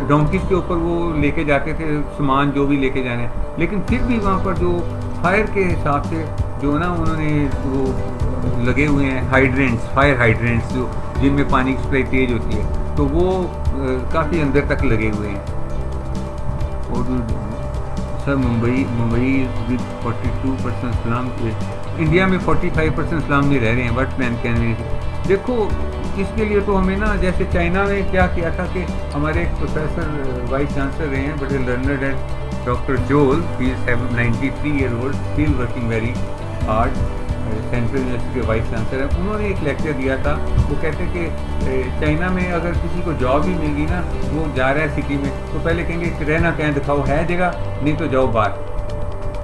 डोंकीज के ऊपर वो लेके जाते थे सामान जो भी लेके जाने, लेकिन फिर भी वहाँ पर जो फायर के हिसाब से जो ना उन्होंने वो लगे हुए हैं हाइड्रेंट्स, फायर हाइड्रेंट्स जो जिनमें पानी की सप्लाई तेज होती है, तो वो काफ़ी अंदर तक लगे हुए हैं। और sir Mumbai with 42% slum, India में 45% स्लम में रह रहे हैं। What plan can we. देखो इसके लिए तो हमें ना, जैसे चाइना में क्या किया था कि हमारे एक प्रोफेसर वाइस चांसलर रहे हैं, बड़े लर्नर्ड एंड डॉक्टर जोल, he is 93 year old, still working very hard, central university के वाइस चांसलर हैं। उन्होंने एक लेक्चर दिया था, वो कहते कि चाइना में अगर किसी को जॉब भी मिल गई ना, वो जा रहा है सिटी में, तो पहले कहेंगे रहना कहीं दिखाओ है जगह, नहीं तो जाओ बाहर।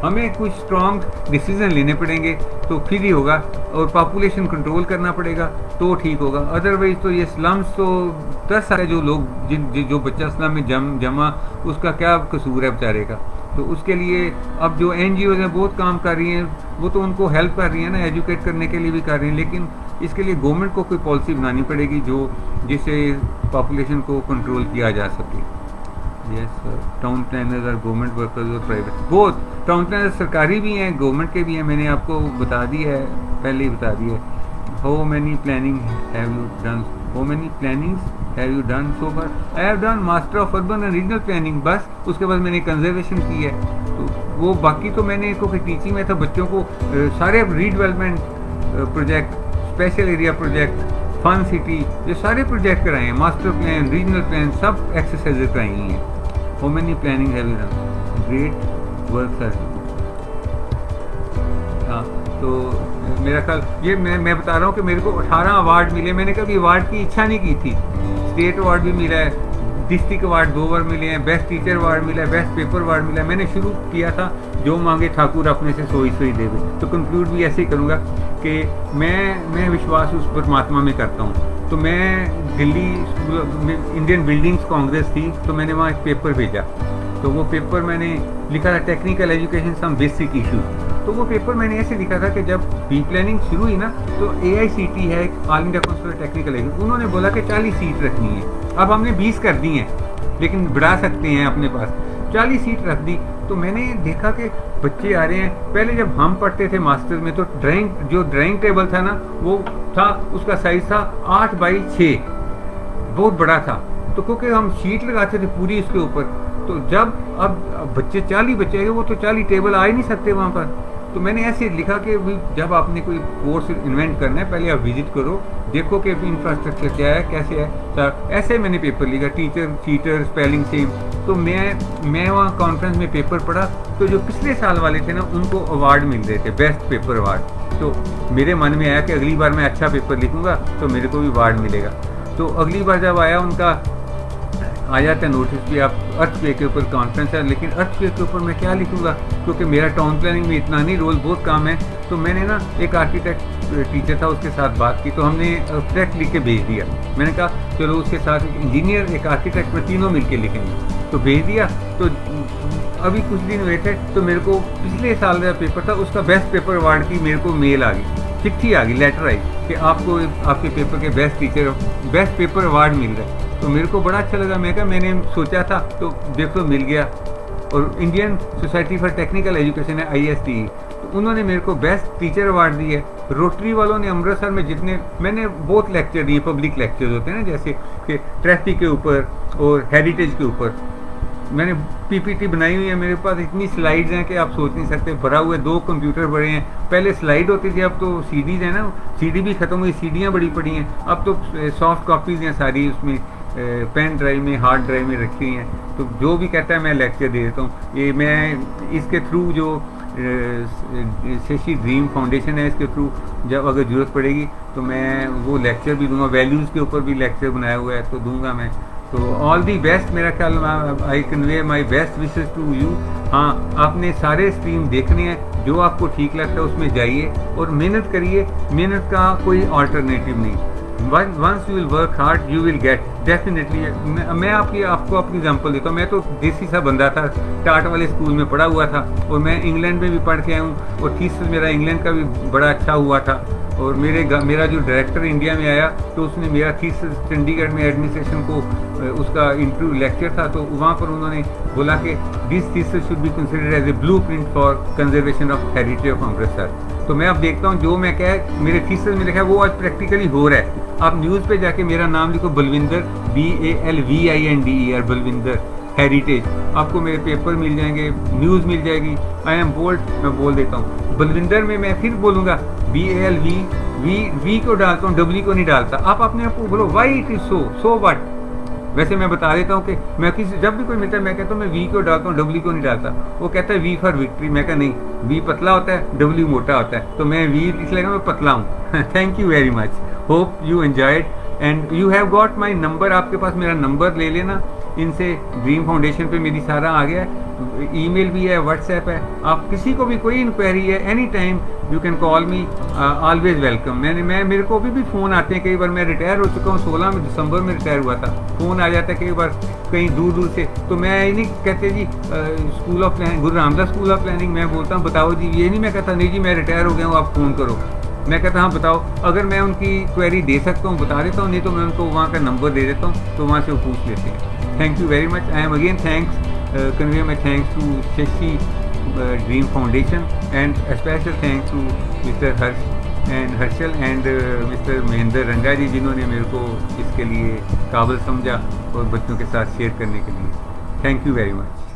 हमें कुछ स्ट्रॉन्ग डिसीजन लेने पड़ेंगे तो फिर ही होगा, और पॉपुलेशन कंट्रोल करना पड़ेगा तो ठीक होगा। अदरवाइज तो ये स्लम्स तो 10 साल जो लोग जो बच्चा स्लम में जमा उसका क्या कसूर है बेचारे का। तो उसके लिए अब जो NGOs हैं बहुत काम कर रही हैं, वो तो उनको हेल्प कर रही है ना, एजुकेट करने के लिए भी कर रही हैं, लेकिन इसके लिए गवर्नमेंट को कोई पॉलिसी बनानी पड़ेगी जो जिससे पॉपुलेशन को कंट्रोल किया जा सके। यस सर, टाउन प्लानर्स और गवर्नमेंट वर्कर्स और प्राइवेट बोथ। टाउन प्लानर्स सरकारी भी हैं, गवर्नमेंट के भी हैं, मैंने आपको बता दी है, पहले ही बता दी है। How many planning have you done, how many plannings have you done so far. I have done master of urban and regional planning, बस उसके बाद मैंने कंजर्वेशन की है। तो वो बाकी तो मैंने क्योंकि टीचिंग में था बच्चों को सारे redevelopment project, special area project, fun city, ये सारे प्रोजेक्ट कराए हैं, मास्टर प्लान, रीजनल प्लान, सब एक्सरसाइज कराई हैं। How many planning have you done, great work sir. हाँ, तो मेरा ख्याल ये मैं बता रहा हूँ कि मेरे को 18 अवार्ड मिले। मैंने कभी अवार्ड की इच्छा नहीं की थी। स्टेट अवार्ड भी मिला है, डिस्ट्रिक्ट अवार्ड 2 बार मिले हैं, बेस्ट टीचर अवार्ड मिला है, बेस्ट पेपर अवार्ड मिला है। मैंने शुरू किया था जो मांगे ठाकुर अपने से सोई सोई देवे। तो कंक्लूड भी ऐसे ही करूँगा कि मैं विश्वास उस परमात्मा में करता हूँ। तो मैं दिल्ली इंडियन बिल्डिंग्स कांग्रेस थी, तो मैंने वहाँ एक पेपर भेजा। तो वो पेपर मैंने लिखा था technical education some basic issues. तो वो पेपर मैंने ऐसे लिखा था कि जब बी प्लानिंग शुरू हुई ना, तो AICT है all India council of technical education, उन्होंने बोला कि 40 सीट रखनी है। अब हमने 20 कर दी हैं, लेकिन बढ़ा सकते हैं अपने पास। 40 सीट रख दी। तो मैंने देखा कि बच्चे आ रहे हैं। पहले जब हम पढ़ते थे मास्टर्स में, तो ड्राइंग टेबल था ना, वो था, उसका साइज था 8x6, बहुत बड़ा था। तो क्योंकि हम शीट लगाते थे पूरी इसके ऊपर, तो जब अब बच्चे 40 बच्चे आए, वो तो 40 टेबल आ ही नहीं सकते वहाँ पर। तो मैंने ऐसे लिखा कि जब आपने कोई कोर्स इन्वेंट करना है, पहले आप विजिट करो, देखो कि इंफ्रास्ट्रक्चर क्या है, कैसे है। ऐसे मैंने पेपर लिखा, टीचर चीटर स्पेलिंग सेम। तो मैं वहाँ कॉन्फ्रेंस में पेपर पढ़ा, तो जो पिछले साल वाले थे ना, उनको अवार्ड मिल रहे थे, बेस्ट पेपर अवार्ड। तो मेरे मन में आया कि अगली बार मैं अच्छा पेपर लिखूँगा तो मेरे को भी अवार्ड मिलेगा। तो अगली बार जब आया, उनका आ जाता है नोटिस भी, आप अर्थक्वेक के ऊपर कॉन्फ्रेंस है, लेकिन अर्थक्वेक के ऊपर मैं क्या लिखूँगा, क्योंकि मेरा टाउन प्लानिंग में इतना नहीं, रोल बहुत काम है। तो मैंने ना एक आर्किटेक्ट टीचर था, उसके साथ बात की, तो हमने आर्किटेक्ट लिख के भेज दिया। मैंने कहा चलो उसके साथ एक इंजीनियर, एक आर्किटेक्ट में तीनों मिल के लिखेंगे। तो भेज दिया। तो अभी कुछ दिन हुए थे, तो मेरे को पिछले साल का पेपर था, उसका बेस्ट पेपर अवार्ड की मेरे को मेल आ गई, चिट्ठी आ गई, लेटर आई कि आपको आपके पेपर के बेस्ट पेपर अवार्ड मिल रहा है। तो मेरे को बड़ा अच्छा लगा। मैं कहा मैंने सोचा था तो देखो मिल गया। और Indian society for technical education है ISTE, तो उन्होंने मेरे को बेस्ट टीचर अवार्ड दिया है। रोटरी वालों ने अमृतसर में जितने मैंने बहुत लेक्चर दिए, पब्लिक लेक्चर होते हैं ना, जैसे कि ट्रैफिक के ऊपर और हेरिटेज के ऊपर, मैंने PPT बनाई हुई है। मेरे पास इतनी स्लाइड्स हैं कि आप सोच नहीं सकते, भरा हुए 2 कंप्यूटर बड़े हैं। पहले स्लाइड होती थी, अब तो CDs है ना, CD भी ख़त्म हुई, सीडियाँ बड़ी पड़ी हैं। अब तो सॉफ्ट कॉपीज़ हैं सारी, उसमें पेन ड्राइव में, हार्ड ड्राइव में रखी हुई हैं। तो जो भी कहता है मैं लेक्चर दे देता हूँ। ये मैं इसके थ्रू जो शशि ड्रीम फाउंडेशन है, इसके थ्रू जब अगर ज़रूरत पड़ेगी तो मैं वो लेक्चर भी दूंगा। वैल्यूज़ के ऊपर भी लेक्चर बनाया हुआ है तो दूंगा मैं। तो ऑल दी बेस्ट, मेरा ख्याल I convey my best wishes to you. हाँ, आपने सारे स्ट्रीम देखने हैं, जो आपको ठीक लगता है उसमें जाइए और मेहनत करिए। मेहनत का कोई अल्टरनेटिव नहीं। Once you will work hard you will get definitely. मैं आपको अपनी एग्जांपल देता हूँ। मैं तो देसी सा बंदा था, टाट वाले स्कूल में पढ़ा हुआ था और मैं इंग्लैंड में भी पढ़ के आया हूँ और थीसिस मेरा इंग्लैंड का भी बड़ा अच्छा हुआ था। और मेरा जो डायरेक्टर इंडिया में आया तो उसने मेरा थीसिस चंडीगढ़ में एडमिनिस्ट्रेशन को उसका इंटरव्यू लेक्चर था, तो वहाँ पर उन्होंने बोला कि this thesis should be considered as a blueprint for conservation of heritage of Amritsar. तो मैं अब देखता हूँ जो मैं क्या मेरे थीसिस में लिखा है वो आज प्रैक्टिकली हो रहा है। आप न्यूज़ पे जाके मेरा नाम लिखो, बलविंदर, BALVINDER, बलविंदर हेरिटेज, आपको मेरे पेपर मिल जाएंगे, न्यूज़ मिल जाएगी। आई एम बोल्ड, मैं बोल देता हूँ। बलविंदर में मैं फिर बोलूँगा BALV, V को डालता हूँ, W को नहीं डालता। आप अपने आप को बोलो why it is so what. वैसे मैं बता देता हूँ कि मैं जब भी कोई मिलता है मैं कहता हूँ मैं V को डालता हूँ, W को नहीं डालता। वो कहता है V फॉर विक्ट्री, मैं कहा नहीं, V पतला होता है, W मोटा होता है, तो मैं V इसलिए मैं पतला हूँ। Thank you very much, hope you enjoyed and you have got my number. आपके पास मेरा नंबर ले लेना, इनसे ड्रीम फाउंडेशन पे मेरी सारा आ गया है, ईमेल भी है, व्हाट्सएप है। आप किसी को भी कोई इंक्वायरी है any time you can call me, always welcome. मेरे को अभी भी फ़ोन आते हैं, कई बार मैं रिटायर हो चुका हूँ, 16 दिसंबर में रिटायर हुआ था। फ़ोन आ जाता है कई बार कहीं दूर दूर से, तो मैं ये नहीं कहते जी school of planning, Guru Ramdas school of planning, मैं बोलता हूँ बताओ जी, ये नहीं मैं कहता नहीं जी मैं रिटायर हो गया हूँ आप फ़ोन करो। मैं कहता हाँ बताओ, अगर मैं उनकी क्वेरी दे सकता हूँ बता देता हूँ, नहीं तो मैं उनको वहाँ का नंबर दे देता हूँ, तो वहाँ से वो पूछ लेते हैं। Thank you very much. I am again convey my thanks to Shashi Dream Foundation and a special thanks to Mr. Harshal and Mr. Mahendra Ranga जी, जिन्होंने मेरे को इसके लिए काबिल समझा और बच्चों के साथ शेयर करने के लिए। Thank you very much.